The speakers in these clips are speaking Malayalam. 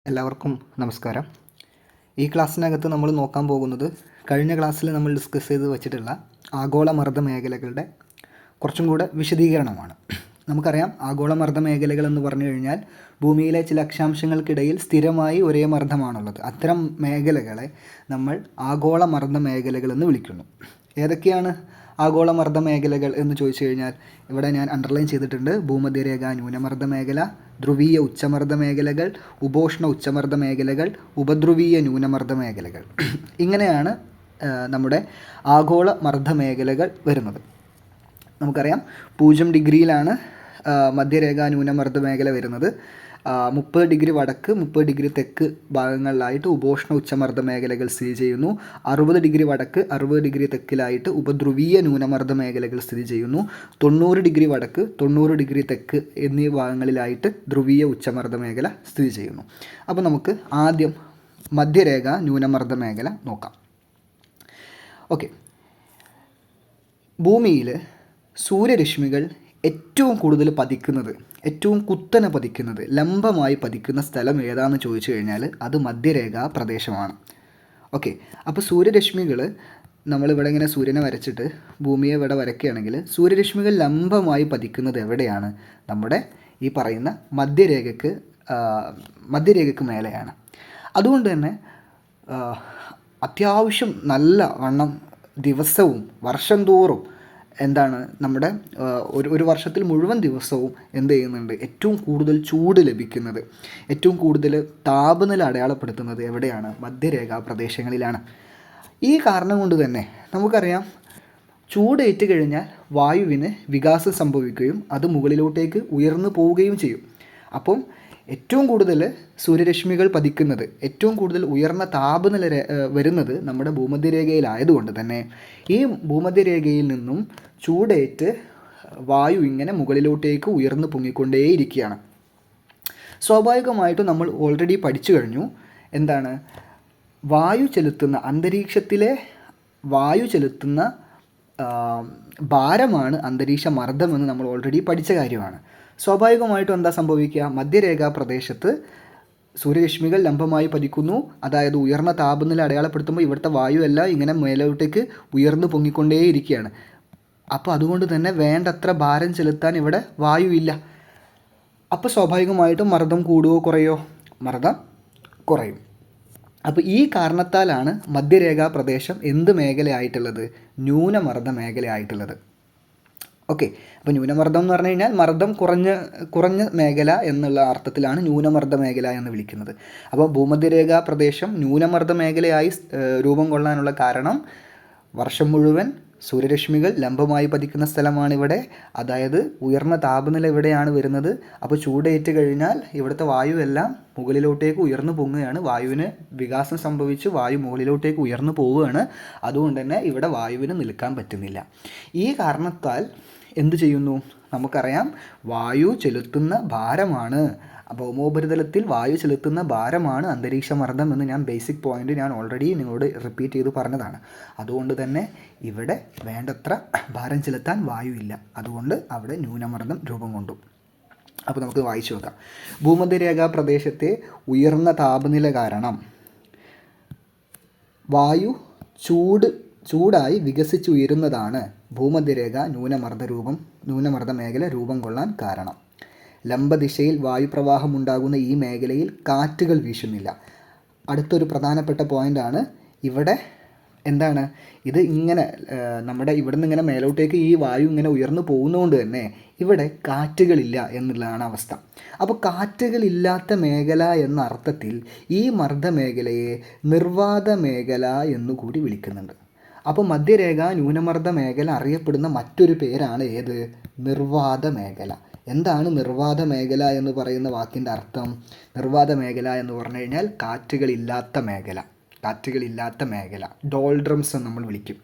എല്ലാവർക്കും നമസ്കാരം. ഈ ക്ലാസ്സിനകത്ത് നമ്മൾ നോക്കാൻ പോകുന്നത് കഴിഞ്ഞ ക്ലാസ്സിൽ നമ്മൾ ഡിസ്കസ് ചെയ്ത് വച്ചിട്ടുള്ള ആഗോളമർദ്ദ മേഖലകളുടെ കുറച്ചും കൂടെ വിശദീകരണമാണ്. നമുക്കറിയാം, ആഗോളമർദ്ദ മേഖലകൾ എന്ന് പറഞ്ഞു കഴിഞ്ഞാൽ ഭൂമിയിലെ ചില അക്ഷാംശങ്ങൾക്കിടയിൽ സ്ഥിരമായി ഒരേ മർദ്ദമാണുള്ളത്. അത്തരം മേഖലകളെ നമ്മൾ ആഗോളമർദ്ദ മേഖലകൾ എന്ന് വിളിക്കുന്നു. ഏതൊക്കെയാണ് ആഗോളമർദ്ദ മേഖലകൾ എന്ന് ചോദിച്ചു കഴിഞ്ഞാൽ ഇവിടെ ഞാൻ അണ്ടർലൈൻ ചെയ്തിട്ടുണ്ട്. ഭൂമധ്യരേഖ ന്യൂനമർദ്ദ മേഖല, ധ്രുവീയ ഉച്ചമർദ്ദ മേഖലകൾ, ഉപോഷ്ണ ഉച്ചമർദ്ദ മേഖലകൾ, ഉപധ്രുവീയ ന്യൂനമർദ്ദ മേഖലകൾ. ഇങ്ങനെയാണ് നമ്മുടെ ആഗോള മർദ്ദ മേഖലകൾ വരുന്നത്. നമുക്കറിയാം, 0 ഡിഗ്രിയിലാണ് മധ്യരേഖ ന്യൂനമർദ്ദ മേഖല വരുന്നത്. 30 ഡിഗ്രി വടക്ക് 30 ഡിഗ്രി തെക്ക് ഭാഗങ്ങളിലായിട്ട് ഉപോഷ്ണ ഉച്ചമർദ്ദ മേഖലകൾ സ്ഥിതി ചെയ്യുന്നു. 60 ഡിഗ്രി വടക്ക് 60 ഡിഗ്രി തെക്കിലായിട്ട് ഉപധ്രുവീയ ന്യൂനമർദ്ദ മേഖലകൾ സ്ഥിതി ചെയ്യുന്നു. 90 ഡിഗ്രി വടക്ക് 90 ഡിഗ്രി തെക്ക് എന്നീ ഭാഗങ്ങളിലായിട്ട് ധ്രുവീയ ഉച്ചമർദ്ദ മേഖല സ്ഥിതി ചെയ്യുന്നു. അപ്പോൾ നമുക്ക് ആദ്യം മധ്യരേഖ ന്യൂനമർദ്ദ മേഖല നോക്കാം. ഓക്കെ, ഭൂമിയിൽ സൂര്യരശ്മികൾ ഏറ്റവും കൂടുതൽ പതിക്കുന്നത്, ഏറ്റവും കുത്തനെ പതിക്കുന്നത്, ലംബമായി പതിക്കുന്ന സ്ഥലം ഏതാണെന്ന് ചോദിച്ചു കഴിഞ്ഞാൽ അത് മധ്യരേഖാ പ്രദേശമാണ്. ഓക്കെ, അപ്പോൾ സൂര്യരശ്മികൾ നമ്മളിവിടെ ഇങ്ങനെ സൂര്യനെ വരച്ചിട്ട് ഭൂമിയെ ഇവിടെ വരയ്ക്കുകയാണെങ്കിൽ സൂര്യരശ്മികൾ ലംബമായി പതിക്കുന്നത് എവിടെയാണ്? നമ്മുടെ ഈ പറയുന്ന മധ്യരേഖയ്ക്ക് മേലെയാണ്. അതുകൊണ്ട് തന്നെ അത്യാവശ്യം നല്ല വണ്ണം ദിവസവും വർഷം തോറും എന്താണ് നമ്മുടെ ഒരു വർഷത്തിൽ മുഴുവൻ ദിവസവും എന്ത് ചെയ്യുന്നുണ്ട്? ഏറ്റവും കൂടുതൽ ചൂട് ലഭിക്കുന്നത്, ഏറ്റവും കൂടുതൽ താപനില അടയാളപ്പെടുത്തുന്നത് എവിടെയാണ്? മധ്യരേഖാ പ്രദേശങ്ങളിലാണ്. ഈ കാരണം കൊണ്ട് തന്നെ നമുക്കറിയാം, ചൂടേറ്റ് കഴിഞ്ഞാൽ വായുവിന് വികാസം സംഭവിക്കുകയും അത് മുകളിലോട്ടേക്ക് ഉയർന്നു പോവുകയും ചെയ്യും. അപ്പം ഏറ്റവും കൂടുതൽ സൂര്യരശ്മികൾ പതിക്കുന്നത്, ഏറ്റവും കൂടുതൽ ഉയർന്ന താപനില വരുന്നത് നമ്മുടെ ഭൂമധ്യരേഖയിലായതുകൊണ്ട് തന്നെ ഈ ഭൂമധ്യരേഖയിൽ നിന്നും ചൂടേറ്റ് വായു ഇങ്ങനെ മുകളിലോട്ടേക്ക് ഉയർന്നു പൊങ്ങിക്കൊണ്ടേയിരിക്കുകയാണ്. സ്വാഭാവികമായിട്ടും നമ്മൾ ഓൾറെഡി പഠിച്ചു കഴിഞ്ഞു. എന്താണ്? വായു ചെലുത്തുന്ന, അന്തരീക്ഷത്തിലെ വായു ചെലുത്തുന്ന ഭാരമാണ് അന്തരീക്ഷ മർദ്ദമെന്ന് നമ്മൾ ഓൾറെഡി പഠിച്ച കാര്യമാണ്. സ്വാഭാവികമായിട്ടും എന്താ സംഭവിക്കുക? മധ്യരേഖാ പ്രദേശത്ത് സൂര്യരശ്മികൾ ലംബമായി പതിക്കുന്നു, അതായത് ഉയർന്ന താപനില അടയാളപ്പെടുത്തുമ്പോൾ ഇവിടുത്തെ വായു എല്ലാം ഇങ്ങനെ മേലോട്ടേക്ക് ഉയർന്നു പൊങ്ങിക്കൊണ്ടേയിരിക്കുകയാണ്. അപ്പോൾ അതുകൊണ്ട് തന്നെ വേണ്ടത്ര ഭാരം ചെലുത്താൻ ഇവിടെ വായു ഇല്ല. അപ്പോൾ സ്വാഭാവികമായിട്ടും മർദ്ദം കൂടുകയോ കുറയോ? മർദ്ദം കുറയും. അപ്പോൾ ഈ കാരണത്താലാണ് മധ്യരേഖാ പ്രദേശം എന്ത് മേഖലയായിട്ടുള്ളത്? ന്യൂനമർദ്ദ മേഖലയായിട്ടുള്ളത്. ഓക്കെ, അപ്പോൾ ന്യൂനമർദ്ദം എന്ന് പറഞ്ഞു കഴിഞ്ഞാൽ മർദ്ദം കുറഞ്ഞ മേഖല എന്നുള്ള അർത്ഥത്തിലാണ് ന്യൂനമർദ്ദ മേഖല എന്ന് വിളിക്കുന്നത്. അപ്പോൾ ഭൂമധ്യരേഖാ പ്രദേശം ന്യൂനമർദ്ദ മേഖലയായി രൂപം കൊള്ളാനുള്ള കാരണം വർഷം മുഴുവൻ സൂര്യരശ്മികൾ ലംബമായി പതിക്കുന്ന സ്ഥലമാണിവിടെ. അതായത് ഉയർന്ന താപനില ഇവിടെയാണ് വരുന്നത്. അപ്പോൾ ചൂടേറ്റ് കഴിഞ്ഞാൽ ഇവിടുത്തെ വായു എല്ലാം മുകളിലോട്ടേക്ക് ഉയർന്നു പൊങ്ങുകയാണ്. വായുവിന് വികാസം സംഭവിച്ച് വായു മുകളിലോട്ടേക്ക് ഉയർന്നു പോവുകയാണ്. അതുകൊണ്ട് തന്നെ ഇവിടെ വായുവിന് നിൽക്കാൻ പറ്റുന്നില്ല. ഈ കാരണത്താൽ എന്തു ചെയ്യുന്നു? നമുക്കറിയാം, വായു ചെലുത്തുന്ന ഭാരമാണ്, ഭൗമോപരിതലത്തിൽ വായു ചെലുത്തുന്ന ഭാരമാണ് അന്തരീക്ഷ മർദ്ദം എന്ന് ഞാൻ ബേസിക് പോയിന്റ് ഞാൻ ഓൾറെഡി നിങ്ങളോട് റിപ്പീറ്റ് ചെയ്ത് പറഞ്ഞതാണ്. അതുകൊണ്ട് തന്നെ ഇവിടെ വേണ്ടത്ര ഭാരം ചെലുത്താൻ വായു ഇല്ല. അതുകൊണ്ട് അവിടെ ന്യൂനമർദ്ദം രൂപം കൊണ്ടു. അപ്പോൾ നമുക്ക് വായിച്ചു നോക്കാം. ഭൂമധ്യരേഖാ പ്രദേശത്തെ ഉയർന്ന താപനില കാരണം വായു ചൂടായി വികസിച്ചുയരുന്നതാണ് ഭൂമധ്യരേഖ ന്യൂനമർദ്ദ മേഖല രൂപം കൊള്ളാൻ കാരണം. ലംബദിശയിൽ വായുപ്രവാഹമുണ്ടാകുന്ന ഈ മേഖലയിൽ കാറ്റുകൾ വീശുന്നില്ല. അടുത്തൊരു പ്രധാനപ്പെട്ട പോയിൻ്റാണ് ഇവിടെ. എന്താണ് ഇത്? ഇങ്ങനെ നമ്മുടെ ഇവിടുന്ന് ഇങ്ങനെ മേലോട്ടേക്ക് ഈ വായു ഇങ്ങനെ ഉയർന്നു പോകുന്നതുകൊണ്ട് തന്നെ ഇവിടെ കാറ്റുകളില്ല എന്നുള്ളതാണ് അവസ്ഥ. അപ്പോൾ കാറ്റുകളില്ലാത്ത മേഖല എന്ന അർത്ഥത്തിൽ ഈ മർദ്ദമേഖലയെ നിർവാത മേഖല എന്നുകൂടി വിളിക്കുന്നുണ്ട്. അപ്പോൾ മധ്യരേഖ ന്യൂനമർദ്ദ മേഖല അറിയപ്പെടുന്ന മറ്റൊരു പേരാണ് ഏത്? നിർവാത മേഖല. എന്താണ് നിർവാത മേഖല എന്ന് പറയുന്ന വാക്കിൻ്റെ അർത്ഥം? നിർവാത മേഖല എന്ന് പറഞ്ഞു കഴിഞ്ഞാൽ കാറ്റുകളില്ലാത്ത മേഖല, ഡോൾഡ്രംസ് എന്ന് നമ്മൾ വിളിക്കും.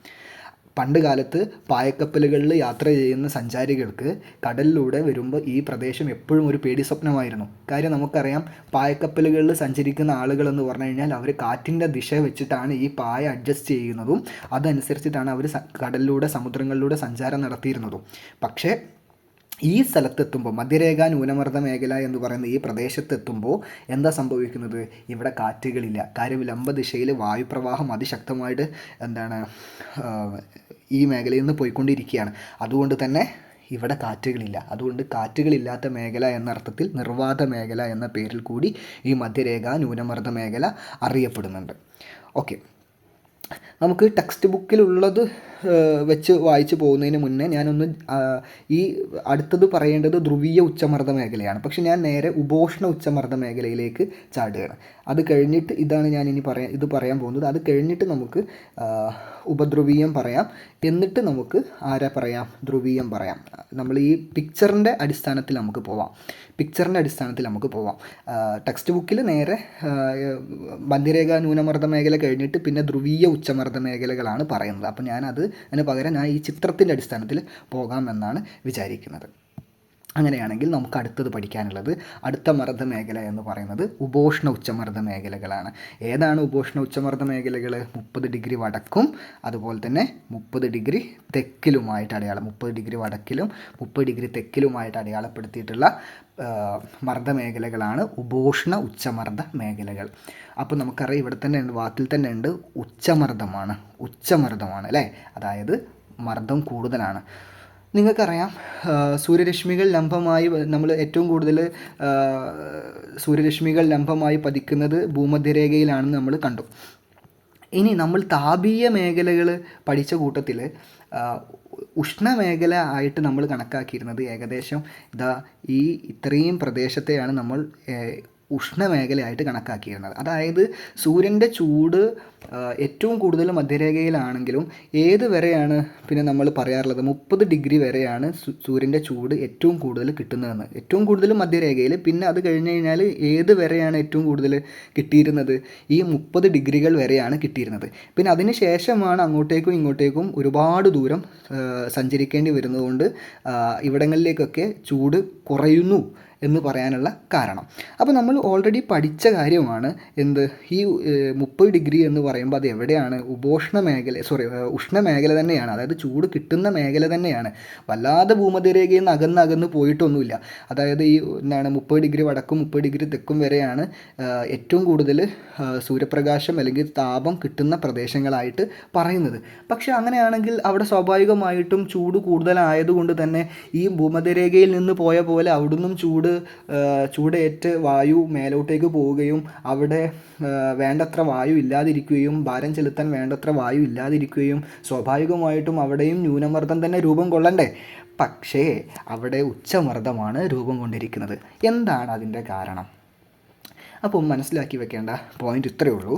പണ്ട് കാലത്ത് പായക്കപ്പലുകളിൽ യാത്ര ചെയ്യുന്ന സഞ്ചാരികൾക്ക് കടലിലൂടെ വരുമ്പോൾ ഈ പ്രദേശം എപ്പോഴും ഒരു പേടി സ്വപ്നമായിരുന്നു. കാര്യം നമുക്കറിയാം, പായക്കപ്പലുകളിൽ സഞ്ചരിക്കുന്ന ആളുകളെന്ന് പറഞ്ഞു കഴിഞ്ഞാൽ അവർ കാറ്റിൻ്റെ ദിശ വെച്ചിട്ടാണ് ഈ പായ അഡ്ജസ്റ്റ് ചെയ്യുന്നതും അതനുസരിച്ചിട്ടാണ് അവർ കടലിലൂടെ, സമുദ്രങ്ങളിലൂടെ സഞ്ചാരം നടത്തിയിരുന്നതും. പക്ഷേ ഈ സ്ഥലത്തെത്തുമ്പോൾ, മധ്യരേഖാ ന്യൂനമർദ്ദ മേഖല എന്ന് പറയുന്ന ഈ പ്രദേശത്തെത്തുമ്പോൾ എന്താ സംഭവിക്കുന്നത്? ഇവിടെ കാറ്റുകളില്ല. കാര്യം ലംബ ദിശയിൽ വായുപ്രവാഹം അതിശക്തമായിട്ട് എന്താണ് ഈ മേഖലയിൽ നിന്ന് പോയിക്കൊണ്ടിരിക്കുകയാണ്. അതുകൊണ്ട് തന്നെ ഇവിടെ കാറ്റുകളില്ല. അതുകൊണ്ട് കാറ്റുകളില്ലാത്ത മേഖല എന്ന അർത്ഥത്തിൽ നിർവാത മേഖല എന്ന പേരിൽ കൂടി ഈ മധ്യരേഖാ ന്യൂനമർദ്ദ മേഖല അറിയപ്പെടുന്നുണ്ട്. ഓക്കെ, നമുക്ക് ടെക്സ്റ്റ് ബുക്കിലുള്ളത് വെച്ച് വായിച്ച് പോകുന്നതിന് മുന്നേ ഞാനൊന്ന് ഈ അടുത്തത് പറയേണ്ടത് ധ്രുവീയ ഉച്ചമർദ്ദ മേഖലയാണ്. പക്ഷെ ഞാൻ നേരെ ഉപോഷ്ണ ഉച്ചമർദ്ദ മേഖലയിലേക്ക് ചാടുകയാണ്. അത് കഴിഞ്ഞിട്ട് ഇതാണ് ഞാൻ ഇനി പറയാൻ പോകുന്നത്. അത് കഴിഞ്ഞിട്ട് നമുക്ക് ഉപധ്രുവീയം പറയാം. എന്നിട്ട് നമുക്ക് ആരെ പറയാം? ധ്രുവീയം പറയാം. നമ്മൾ ഈ പിക്ചറിൻ്റെ അടിസ്ഥാനത്തിൽ നമുക്ക് പോവാം. ടെക്സ്റ്റ് ബുക്കിൽ നേരെ മധ്യരേഖാ ന്യൂനമർദ്ദ മേഖല കഴിഞ്ഞിട്ട് പിന്നെ ധ്രുവീയ ഉച്ചമർദ്ദ മേഖലകളാണ് പറയുന്നത്. അപ്പോൾ അതിന് പകരം ഞാൻ ഈ ചിത്രത്തിൻ്റെ അടിസ്ഥാനത്തിൽ പോകാമെന്നാണ് വിചാരിക്കുന്നത്. അങ്ങനെയാണെങ്കിൽ നമുക്ക് അടുത്തത് പഠിക്കാനുള്ളത് അടുത്ത മർദ്ദ മേഖല എന്ന് പറയുന്നത് ഉപോഷ്ണ ഉച്ചമർദ്ദ മേഖലകളാണ്. ഏതാണ് ഉപോഷ്ണ ഉച്ചമർദ്ദ മേഖലകൾ? 30 ഡിഗ്രി വടക്കും അതുപോലെ തന്നെ 30 ഡിഗ്രി തെക്കിലുമായിട്ട് 30 ഡിഗ്രി വടക്കിലും 30 ഡിഗ്രി തെക്കിലുമായിട്ട് അടയാളപ്പെടുത്തിയിട്ടുള്ള മർദ്ദമേഖലകളാണ് ഉപോഷ്ണ ഉച്ചമർദ്ദ മേഖലകൾ. അപ്പോൾ നമുക്കറിയാം, ഇവിടെ തന്നെ ഉണ്ട്, വാക്കിൽ തന്നെ ഉണ്ട്, ഉച്ചമർദ്ദമാണ് അല്ലേ? അതായത് മർദ്ദം കൂടുതലാണ്. നിങ്ങൾക്കറിയാം, സൂര്യരശ്മികൾ ലംബമായി നമ്മൾ ഏറ്റവും കൂടുതൽ സൂര്യരശ്മികൾ ലംബമായി പതിക്കുന്നത് ഭൂമധ്യരേഖയിലാണെന്ന് നമ്മൾ കണ്ടു. ഇനി നമ്മൾ താപീയ മേഖലകൾ പഠിച്ച കൂട്ടത്തിൽ ഉഷ്ണമേഖല ആയിട്ട് നമ്മൾ കണക്കാക്കിയിരുന്നത് ഏകദേശം ഈ ഇത്രയും പ്രദേശത്തെയാണ് നമ്മൾ ഉഷ്ണമേഖലയായിട്ട് കണക്കാക്കിയിരുന്നത്. അതായത് സൂര്യൻ്റെ ചൂട് ഏറ്റവും കൂടുതൽ മധ്യരേഖയിലാണെങ്കിലും ഏത് വരെയാണ് പിന്നെ നമ്മൾ പറയാറുള്ളത്? 30 ഡിഗ്രി വരെയാണ് സൂര്യൻ്റെ ചൂട് ഏറ്റവും കൂടുതൽ കിട്ടുന്നതെന്ന്. ഏറ്റവും കൂടുതൽ മധ്യരേഖയിൽ. പിന്നെ അത് കഴിഞ്ഞ് കഴിഞ്ഞാൽ ഏത് വരെയാണ് ഏറ്റവും കൂടുതൽ കിട്ടിയിരുന്നത്? ഈ 30 ഡിഗ്രികൾ വരെയാണ് കിട്ടിയിരുന്നത്. പിന്നെ അതിന് ശേഷമാണ് അങ്ങോട്ടേക്കും ഇങ്ങോട്ടേക്കും ഒരുപാട് ദൂരം സഞ്ചരിക്കേണ്ടി വരുന്നതുകൊണ്ട് ഇവിടങ്ങളിലേക്കൊക്കെ ചൂട് കുറയുന്നു എന്ന് പറയാനുള്ള കാരണം. അപ്പോൾ നമ്മൾ ഓൾറെഡി പഠിച്ച കാര്യമാണ് എന്ത്? ഈ 30 ഡിഗ്രി എന്ന് പറയുമ്പോൾ അത് എവിടെയാണ്? ഉഷ്ണമേഖല തന്നെയാണ്. അതായത് ചൂട് കിട്ടുന്ന മേഖല തന്നെയാണ്. വല്ലാതെ ഭൂമധ്യരേഖയിൽ നിന്ന് അകന്ന് പോയിട്ടൊന്നുമില്ല. അതായത് ഈ 30 ഡിഗ്രി വടക്കും 30 ഡിഗ്രി തെക്കും വരെയാണ് ഏറ്റവും കൂടുതൽ സൂര്യപ്രകാശം അല്ലെങ്കിൽ താപം കിട്ടുന്ന പ്രദേശങ്ങളായിട്ട് പറയുന്നത്. പക്ഷെ അങ്ങനെയാണെങ്കിൽ അവിടെ സ്വാഭാവികമായിട്ടും ചൂട് കൂടുതലായതുകൊണ്ട് തന്നെ ഈ ഭൂമധ്യരേഖയിൽ നിന്ന് പോയ പോലെ അവിടുന്നും ചൂടേറ്റ് വായു മേലോട്ടേക്ക് പോവുകയും അവിടെ വേണ്ടത്ര വായു ഇല്ലാതിരിക്കുകയും ഭാരം ചെലുത്താൻ വേണ്ടത്ര വായു ഇല്ലാതിരിക്കുകയും സ്വാഭാവികമായിട്ടും അവിടെയും ന്യൂനമർദ്ദം തന്നെ രൂപം കൊള്ളണ്ടേ? പക്ഷേ അവിടെ ഉച്ചമർദ്ദമാണ് രൂപം കൊണ്ടിരിക്കുന്നത്. എന്താണ് അതിൻ്റെ കാരണം? അപ്പം മനസ്സിലാക്കി വെക്കേണ്ട പോയിൻ്റ് ഇത്രയേ ഉള്ളൂ.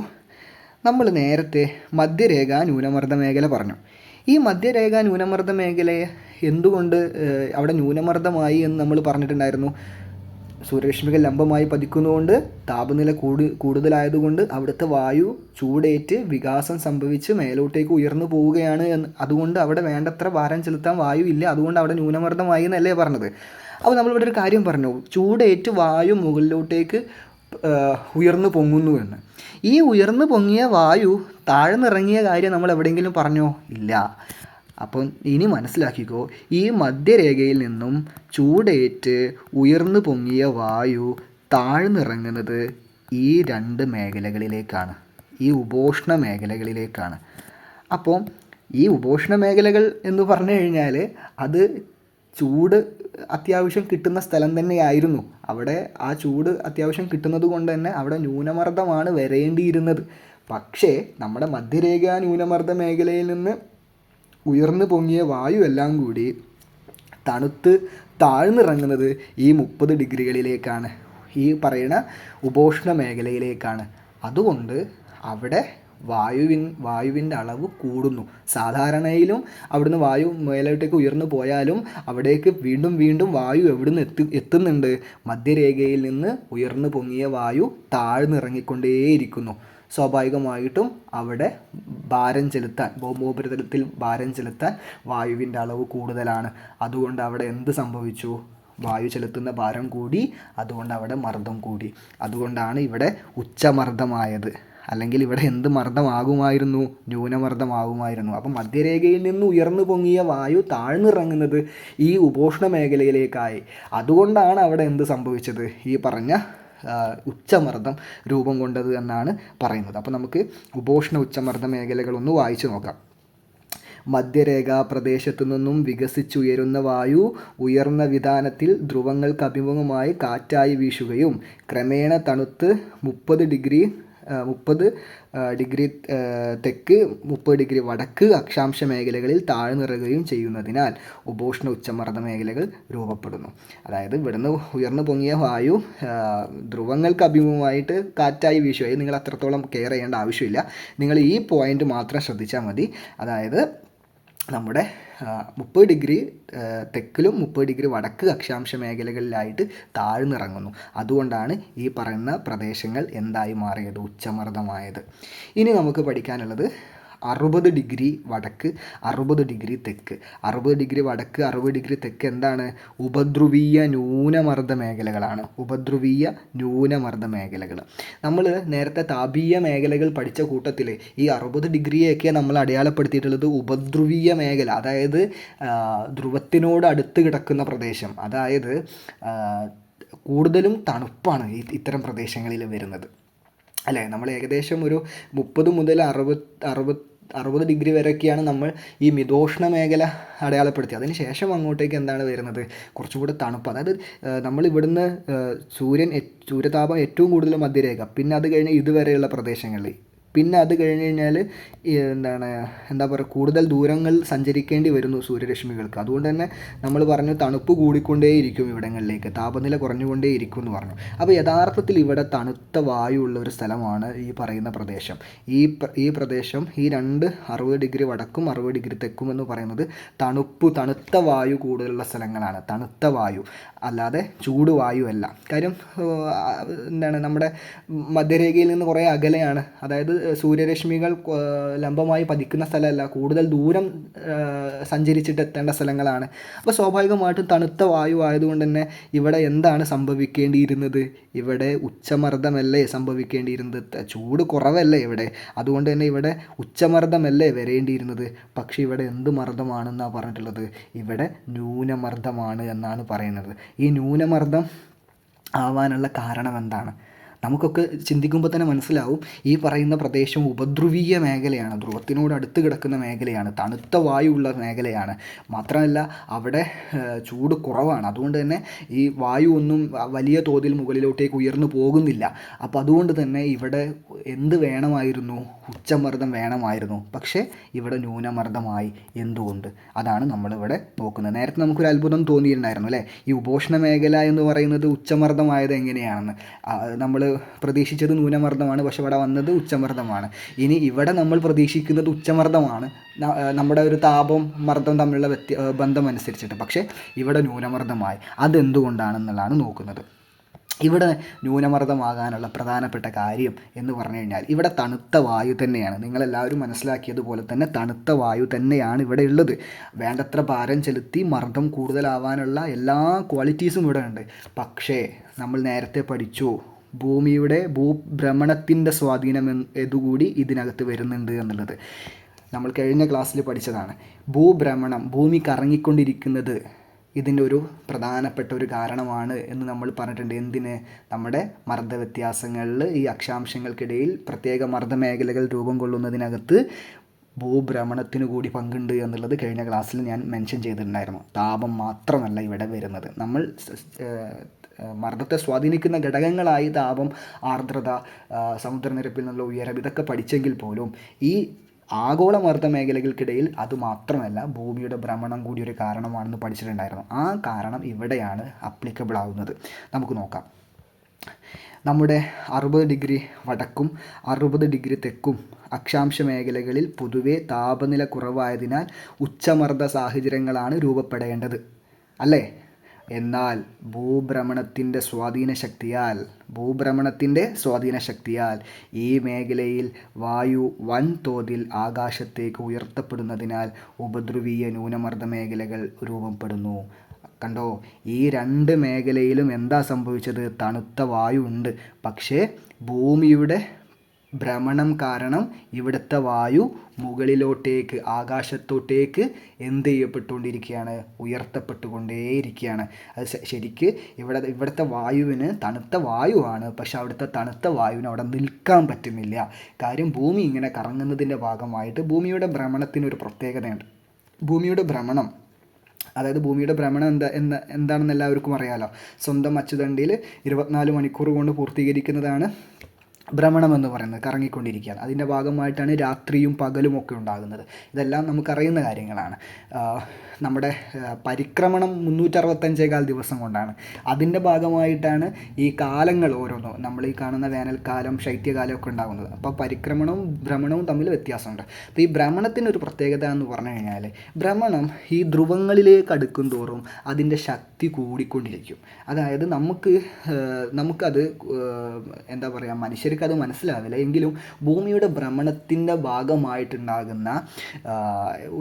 നമ്മൾ നേരത്തെ മധ്യരേഖാ ന്യൂനമർദ്ദ മേഖല പറഞ്ഞു. ഈ മധ്യരേഖാ ന്യൂനമർദ്ദ മേഖലയെ എന്തുകൊണ്ട് അവിടെ ന്യൂനമർദ്ദമായി എന്ന് നമ്മൾ പറഞ്ഞിട്ടുണ്ടായിരുന്നു. സൂര്യരശ്മികൾ ലംബമായി പതിക്കുന്നതുകൊണ്ട് താപനില കൂടുതലായതുകൊണ്ട് അവിടുത്തെ വായു ചൂടേറ്റ് വികാസം സംഭവിച്ച് മേലോട്ടേക്ക് ഉയർന്നു പോവുകയാണ് അതുകൊണ്ട് അവിടെ വേണ്ടത്ര ഭാരം ചെലുത്താൻ വായു ഇല്ല. അതുകൊണ്ട് അവിടെ ന്യൂനമർദ്ദമായി എന്നല്ലേ പറഞ്ഞത്? അപ്പോൾ നമ്മളിവിടെ ഒരു കാര്യം പറഞ്ഞു, ചൂടേറ്റ് വായു മുകളിലോട്ടേക്ക് ഉയർന്നു പൊങ്ങുന്നു എന്ന്. ഈ ഉയർന്നു പൊങ്ങിയ വായു താഴ്ന്നിറങ്ങിയ കാര്യം നമ്മൾ എവിടെയെങ്കിലും പറഞ്ഞോ? ഇല്ല. അപ്പം ഇനി മനസ്സിലാക്കിക്കോ, ഈ മധ്യരേഖയിൽ നിന്നും ചൂടേറ്റ് ഉയർന്നു പൊങ്ങിയ വായു താഴ്ന്നിറങ്ങുന്നത് ഈ 2 മേഖലകളിലേക്കാണ്, ഈ ഉപോഷ്ണ മേഖലകളിലേക്കാണ്. അപ്പോൾ ഈ ഉപോഷ്ണ മേഖലകൾ എന്ന് പറഞ്ഞു കഴിഞ്ഞാൽ അത് ചൂട് അത്യാവശ്യം കിട്ടുന്ന സ്ഥലം തന്നെയായിരുന്നു. അവിടെ ആ ചൂട് അത്യാവശ്യം കിട്ടുന്നത് കൊണ്ട് തന്നെ അവിടെ ന്യൂനമർദ്ദമാണ് വരേണ്ടിയിരുന്നത്. പക്ഷേ നമ്മുടെ മധ്യരേഖാ ന്യൂനമർദ്ദ മേഖലയിൽ നിന്ന് ഉയർന്നു പൊങ്ങിയ വായു എല്ലാം കൂടി തണുത്ത് താഴ്ന്നിറങ്ങുന്നത് ഈ 30 ഡിഗ്രികളിലേക്കാണ്, ഈ പറയുന്ന ഉപോഷ്ണ മേഖലയിലേക്കാണ്. അതുകൊണ്ട് അവിടെ വായുവിൻ്റെ അളവ് കൂടുന്നു. സാധാരണയിലും അവിടുന്ന് വായു മേലോട്ടേക്ക് ഉയർന്നു പോയാലും അവിടേക്ക് വീണ്ടും വായു എവിടുന്ന് എത്തുന്നുണ്ട്? മധ്യരേഖയിൽ നിന്ന് ഉയർന്നു പൊങ്ങിയ വായു താഴ്ന്നിറങ്ങിക്കൊണ്ടേയിരിക്കുന്നു. സ്വാഭാവികമായിട്ടും അവിടെ ഭൗമോപരിതലത്തിൽ ഭാരം ചെലുത്താൻ വായുവിൻ്റെ അളവ് കൂടുതലാണ്. അതുകൊണ്ട് അവിടെ എന്ത് സംഭവിച്ചു? വായു ചെലുത്തുന്ന ഭാരം കൂടി, അതുകൊണ്ട് അവിടെ മർദ്ദം കൂടി. അതുകൊണ്ടാണ് ഇവിടെ ഉച്ചമർദ്ദമായത്. അല്ലെങ്കിൽ ഇവിടെ എന്ത് മർദ്ദമാകുമായിരുന്നു? ന്യൂനമർദ്ദമാകുമായിരുന്നു. അപ്പം മധ്യരേഖയിൽ നിന്ന് ഉയർന്നു പൊങ്ങിയ വായു താഴ്ന്നിറങ്ങുന്നത് ഈ ഉപോഷ്ണ മേഖലയിലേക്കായി. അതുകൊണ്ടാണ് അവിടെ എന്ത് സംഭവിച്ചത്? ഈ പറഞ്ഞ ഉച്ചമർദ്ദം രൂപം കൊണ്ടത് എന്നാണ് പറയുന്നത്. അപ്പോൾ നമുക്ക് ഉപോഷ്ണ ഉച്ചമർദ്ദ മേഖലകളൊന്ന് വായിച്ചു നോക്കാം. മധ്യരേഖാ പ്രദേശത്തു നിന്നും വികസിച്ചുയരുന്ന വായു ഉയർന്ന വിതാനത്തിൽ ധ്രുവങ്ങൾക്ക് അഭിമുഖമായി കാറ്റായി വീശുകയും ക്രമേണ തണുത്ത് 30 ഡിഗ്രി തെക്ക് 30 ഡിഗ്രി വടക്ക് അക്ഷാംശ മേഖലകളിൽ താഴ്ന്നിറങ്ങുകയും ചെയ്യുന്നതിനാൽ ഉപോഷ്ണ ഉച്ചമർദ്ദ മേഖലകൾ രൂപപ്പെടുന്നു. അതായത് ഇവിടുന്ന് ഉയർന്നു പൊങ്ങിയ വായു ധ്രുവങ്ങൾക്ക് അഭിമുഖമായിട്ട് കാറ്റായി വീശുക. നിങ്ങൾ അത്രത്തോളം കെയർ ചെയ്യേണ്ട ആവശ്യമില്ല. നിങ്ങൾ ഈ പോയിന്റ് മാത്രം ശ്രദ്ധിച്ചാൽ മതി. അതായത് നമ്മുടെ 30 ഡിഗ്രി തെക്കിലും 30 ഡിഗ്രി വടക്ക് അക്ഷാംശ മേഖലകളിലായിട്ട് താഴ്ന്നിറങ്ങുന്നു. അതുകൊണ്ടാണ് ഈ പറയുന്ന പ്രദേശങ്ങൾ എന്തായി മാറിയത്? ഉച്ചമർദ്ദമായത്. ഇനി നമുക്ക് പഠിക്കാനുള്ളത് 60 ഡിഗ്രി വടക്ക് 60 ഡിഗ്രി തെക്ക്. 60 ഡിഗ്രി വടക്ക് 60 ഡിഗ്രി തെക്ക് എന്താണ്? ഉപധ്രുവീയ ന്യൂനമർദ്ദ മേഖലകളാണ്. ഉപധ്രുവീയ ന്യൂനമർദ്ദ മേഖലകൾ. നമ്മൾ നേരത്തെ താപീയ മേഖലകൾ പഠിച്ച കൂട്ടത്തിൽ ഈ 60 ഡിഗ്രിയൊക്കെ നമ്മൾ അടയാളപ്പെടുത്തിയിട്ടുള്ളത് ഉപധ്രുവീയ മേഖല, അതായത് ധ്രുവത്തിനോട് അടുത്ത് കിടക്കുന്ന പ്രദേശം. അതായത് കൂടുതലും തണുപ്പാണ് ഇത്തരം പ്രദേശങ്ങളിൽ വരുന്നത്, അല്ലേ? നമ്മൾ ഏകദേശം ഒരു 30 മുതൽ 60 ഡിഗ്രി വരെയൊക്കെയാണ് നമ്മൾ ഈ മിതോഷ്ണ മേഖല അടയാളപ്പെടുത്തി. അതിന് ശേഷം അങ്ങോട്ടേക്ക് എന്താണ് വരുന്നത്? കുറച്ചുകൂടെ തണുപ്പ്. അതായത് നമ്മൾ ഇവിടുന്ന് സൂര്യതാപം ഏറ്റവും കൂടുതൽ മധ്യരേഖ, പിന്നെ അത് കഴിഞ്ഞ് ഇതുവരെയുള്ള പ്രദേശങ്ങളിൽ, പിന്നെ അത് കഴിഞ്ഞ് കഴിഞ്ഞാൽ എന്താ പറയുക, കൂടുതൽ ദൂരങ്ങൾ സഞ്ചരിക്കേണ്ടി വരുന്നു സൂര്യരശ്മികൾക്ക്. അതുകൊണ്ട് തന്നെ നമ്മൾ പറഞ്ഞു തണുപ്പ് കൂടിക്കൊണ്ടേയിരിക്കും ഇവിടങ്ങളിലേക്ക്, താപനില കുറഞ്ഞുകൊണ്ടേയിരിക്കും എന്ന് പറഞ്ഞു. അപ്പോൾ യഥാർത്ഥത്തിൽ ഇവിടെ തണുത്ത വായു ഉള്ള ഒരു സ്ഥലമാണ് ഈ പറയുന്ന പ്രദേശം. ഈ പ്രദേശം, ഈ 60 ഡിഗ്രി വടക്കും 60 ഡിഗ്രി തെക്കും എന്ന് പറയുന്നത് തണുത്ത വായു കൂടുതലുള്ള സ്ഥലങ്ങളാണ്. തണുത്ത വായു, അല്ലാതെ ചൂട് വായു അല്ല. കാര്യം നമ്മുടെ മധ്യരേഖയിൽ നിന്ന് കുറേ അകലെയാണ്. അതായത് സൂര്യരശ്മികൾ ലംബമായി പതിക്കുന്ന സ്ഥലമല്ല, കൂടുതൽ ദൂരം സഞ്ചരിച്ചിട്ട് എത്തേണ്ട സ്ഥലങ്ങളാണ്. അപ്പോൾ സ്വാഭാവികമായിട്ടും തണുത്ത വായു ആയതുകൊണ്ട് തന്നെ ഇവിടെ എന്താണ് സംഭവിക്കേണ്ടിയിരുന്നത്? ഇവിടെ ഉച്ചമർദ്ദമല്ലേ സംഭവിക്കേണ്ടിയിരുന്നത്? ചൂട് കുറവല്ലേ ഇവിടെ? അതുകൊണ്ട് തന്നെ ഇവിടെ ഉച്ചമർദ്ദമല്ലേ വരേണ്ടിയിരുന്നത്? പക്ഷേ ഇവിടെ എന്ത് മർദ്ദമാണെന്നാണ് പറഞ്ഞിട്ടുള്ളത്? ഇവിടെ ന്യൂനമർദ്ദമാണ് എന്നാണ് പറയുന്നത്. ഈ ന്യൂനമർദ്ദം ആവാനുള്ള കാരണം എന്താണ്? നമുക്കൊക്കെ ചിന്തിക്കുമ്പോൾ തന്നെ മനസ്സിലാവും. ഈ പറയുന്ന പ്രദേശം ഉപധ്രുവീയ മേഖലയാണ്, ധ്രുവത്തിനോട് അടുത്ത് കിടക്കുന്ന മേഖലയാണ്, തണുത്ത വായുവുള്ള മേഖലയാണ്. മാത്രമല്ല അവിടെ ചൂട് കുറവാണ്. അതുകൊണ്ട് തന്നെ ഈ വായു ഒന്നും വലിയ തോതിൽ മുകളിലോട്ടേക്ക് ഉയർന്നു പോകുന്നില്ല. അപ്പോൾ അതുകൊണ്ട് തന്നെ ഇവിടെ എന്ത് വേണമായിരുന്നു? ഉച്ചമർദ്ദം വേണമായിരുന്നു. പക്ഷേ ഇവിടെ ന്യൂനമർദ്ദമായി. എന്തുകൊണ്ട്? അതാണ് നമ്മളിവിടെ നോക്കുന്നത്. നേരത്തെ നമുക്കൊരു അത്ഭുതം തോന്നിയിട്ടുണ്ടായിരുന്നു, അല്ലേ? ഈ ഉപോഷ്ണ മേഖല എന്ന് പറയുന്നത് ഉച്ചമർദ്ദമായത് എങ്ങനെയാണെന്ന്. നമ്മൾ പ്രതീക്ഷിച്ചത് ന്യൂനമർദ്ദമാണ്, പക്ഷെ ഇവിടെ വന്നത് ഉച്ചമർദ്ദമാണ്. ഇനി ഇവിടെ നമ്മൾ പ്രതീക്ഷിക്കുന്നത് ഉച്ചമർദ്ദമാണ്, നമ്മുടെ ഒരു താപം മർദ്ദം തമ്മിലുള്ള ബന്ധം അനുസരിച്ചിട്ട്. പക്ഷേ ഇവിടെ ന്യൂനമർദ്ദമായി. അതെന്തുകൊണ്ടാണെന്നുള്ളതാണ് നോക്കുന്നത്. ഇവിടെ ന്യൂനമർദ്ദമാകാനുള്ള പ്രധാനപ്പെട്ട കാര്യം എന്ന് പറഞ്ഞു കഴിഞ്ഞാൽ ഇവിടെ തണുത്ത വായു തന്നെയാണ്. നിങ്ങളെല്ലാവരും മനസ്സിലാക്കിയതുപോലെ തന്നെ തണുത്ത വായു തന്നെയാണ് ഇവിടെ ഉള്ളത്. വേണ്ടത്ര ഭാരം ചെലുത്തി മർദ്ദം കൂടുതലാവാനുള്ള എല്ലാ ക്വാളിറ്റീസും ഇവിടെ ഉണ്ട്. പക്ഷേ നമ്മൾ നേരത്തെ പഠിച്ചു, ഭൂമിയുടെ ഭൂഭ്രമണത്തിൻ്റെ സ്വാധീനം ഇതുകൂടി ഇതിനകത്ത് വരുന്നുണ്ട് എന്നുള്ളത് നമ്മൾ കഴിഞ്ഞ ക്ലാസ്സിൽ പഠിച്ചതാണ്. ഭൂഭ്രമണം, ഭൂമി കറങ്ങിക്കൊണ്ടിരിക്കുന്നത് ഇതിൻ്റെ ഒരു പ്രധാനപ്പെട്ട ഒരു കാരണമാണ് എന്ന് നമ്മൾ പറഞ്ഞിട്ടുണ്ട്. എന്തിന്? നമ്മുടെ മർദ്ദ വ്യത്യാസങ്ങളിൽ ഈ അക്ഷാംശങ്ങൾക്കിടയിൽ പ്രത്യേക മർദ്ദമേഖലകൾ രൂപം കൊള്ളുന്നതിനകത്ത് ഭൂഭ്രമണത്തിന് കൂടി പങ്കുണ്ട് എന്നുള്ളത് കഴിഞ്ഞ ക്ലാസ്സിൽ ഞാൻ മെൻഷൻ ചെയ്തിട്ടുണ്ടായിരുന്നു. താപം മാത്രമല്ല ഇവിടെ വരുന്നത്. നമ്മൾ മർദ്ദത്തെ സ്വാധീനിക്കുന്ന ഘടകങ്ങളായി താപം, ആർദ്രത, സമുദ്രനിരപ്പിൽ നിന്നുള്ള ഉയരം, ഇതൊക്കെ പഠിച്ചെങ്കിൽ പോലും ഈ ആഗോള മർദ്ദ മേഖലകൾക്കിടയിൽ അത് മാത്രമല്ല ഭൂമിയുടെ ഭ്രമണം കൂടി ഒരു കാരണമാണെന്ന് പഠിച്ചിട്ടുണ്ടായിരുന്നു. ആ കാരണം ഇവിടെയാണ് അപ്ലിക്കബിൾ ആവുന്നത്. നമുക്ക് നോക്കാം. നമ്മുടെ 60 ഡിഗ്രി വടക്കും 60 ഡിഗ്രി തെക്കും അക്ഷാംശ മേഖലകളിൽ പൊതുവെ താപനില കുറവായതിനാൽ ഉച്ചമർദ്ദ സാഹചര്യങ്ങളാണ് രൂപപ്പെടേണ്ടത്, അല്ലേ? എന്നാൽ ഭൂഭ്രമണത്തിൻ്റെ സ്വാധീന ശക്തിയാൽ ഈ മേഖലയിൽ വായു വൻതോതിൽ ആകാശത്തേക്ക് ഉയർത്തപ്പെടുന്നതിനാൽ ഉപധ്രുവീയ ന്യൂനമർദ്ദ മേഖലകൾ രൂപപ്പെടുന്നു. കണ്ടോ? ഈ രണ്ട് മേഖലയിലും എന്താ സംഭവിച്ചത്? തണുത്ത വായു ഉണ്ട്. പക്ഷേ ഭൂമിയുടെ ഭ്രമണം കാരണം ഇവിടുത്തെ വായു മുകളിലോട്ടേക്ക് ആകാശത്തോട്ടേക്ക് എന്ത് ചെയ്യപ്പെട്ടുകൊണ്ടിരിക്കുകയാണ്, ഉയർത്തപ്പെട്ടുകൊണ്ടേയിരിക്കുകയാണ്. അത് ശരിക്ക് ഇവിടുത്തെ വായുവിന് തണുത്ത വായുവാണ്, പക്ഷെ അവിടുത്തെ തണുത്ത വായുവിന് അവിടെ നിൽക്കാൻ പറ്റുന്നില്ല. കാര്യം ഭൂമി ഇങ്ങനെ കറങ്ങുന്നതിൻ്റെ ഭാഗമായിട്ട് ഭൂമിയുടെ ഭ്രമണത്തിനൊരു പ്രത്യേകതയുണ്ട്. ഭൂമിയുടെ ഭ്രമണം, അതായത് ഭൂമിയുടെ ഭ്രമണം എന്താണെന്ന് എല്ലാവർക്കും അറിയാമല്ലോ. സ്വന്തം അച്ചുതണ്ടിൽ 24 മണിക്കൂർ കൊണ്ട് പൂർത്തീകരിക്കുന്നതാണ് ഭ്രമണം എന്ന് പറയുന്നത്, കറങ്ങിക്കൊണ്ടിരിക്കുകയാണ്. അതിൻ്റെ ഭാഗമായിട്ടാണ് രാത്രിയും പകലും ഒക്കെ ഉണ്ടാകുന്നത്. ഇതെല്ലാം നമുക്കറിയുന്ന കാര്യങ്ങളാണ്. നമ്മുടെ പരിക്രമണം 365 ദിവസം കൊണ്ടാണ്. അതിൻ്റെ ഭാഗമായിട്ടാണ് ഈ കാലങ്ങൾ ഓരോന്നും, നമ്മൾ ഈ കാണുന്ന വേനൽക്കാലം, ശൈത്യകാലമൊക്കെ ഉണ്ടാകുന്നത്. അപ്പോൾ പരിക്രമണവും ഭ്രമണവും തമ്മിൽ വ്യത്യാസമുണ്ട്. അപ്പോൾ ഈ ഭ്രമണത്തിനൊരു പ്രത്യേകത എന്ന് പറഞ്ഞു കഴിഞ്ഞാൽ, ഭ്രമണം ഈ ധ്രുവങ്ങളിലേക്ക് അടുക്കും തോറും അതിൻ്റെ ശക്തി കൂടിക്കൊണ്ടിരിക്കും. അതായത് നമുക്കത് എന്താ പറയുക, മനുഷ്യർക്കത് മനസ്സിലാവില്ല. എങ്കിലും ഭൂമിയുടെ ഭ്രമണത്തിൻ്റെ ഭാഗമായിട്ടുണ്ടാകുന്ന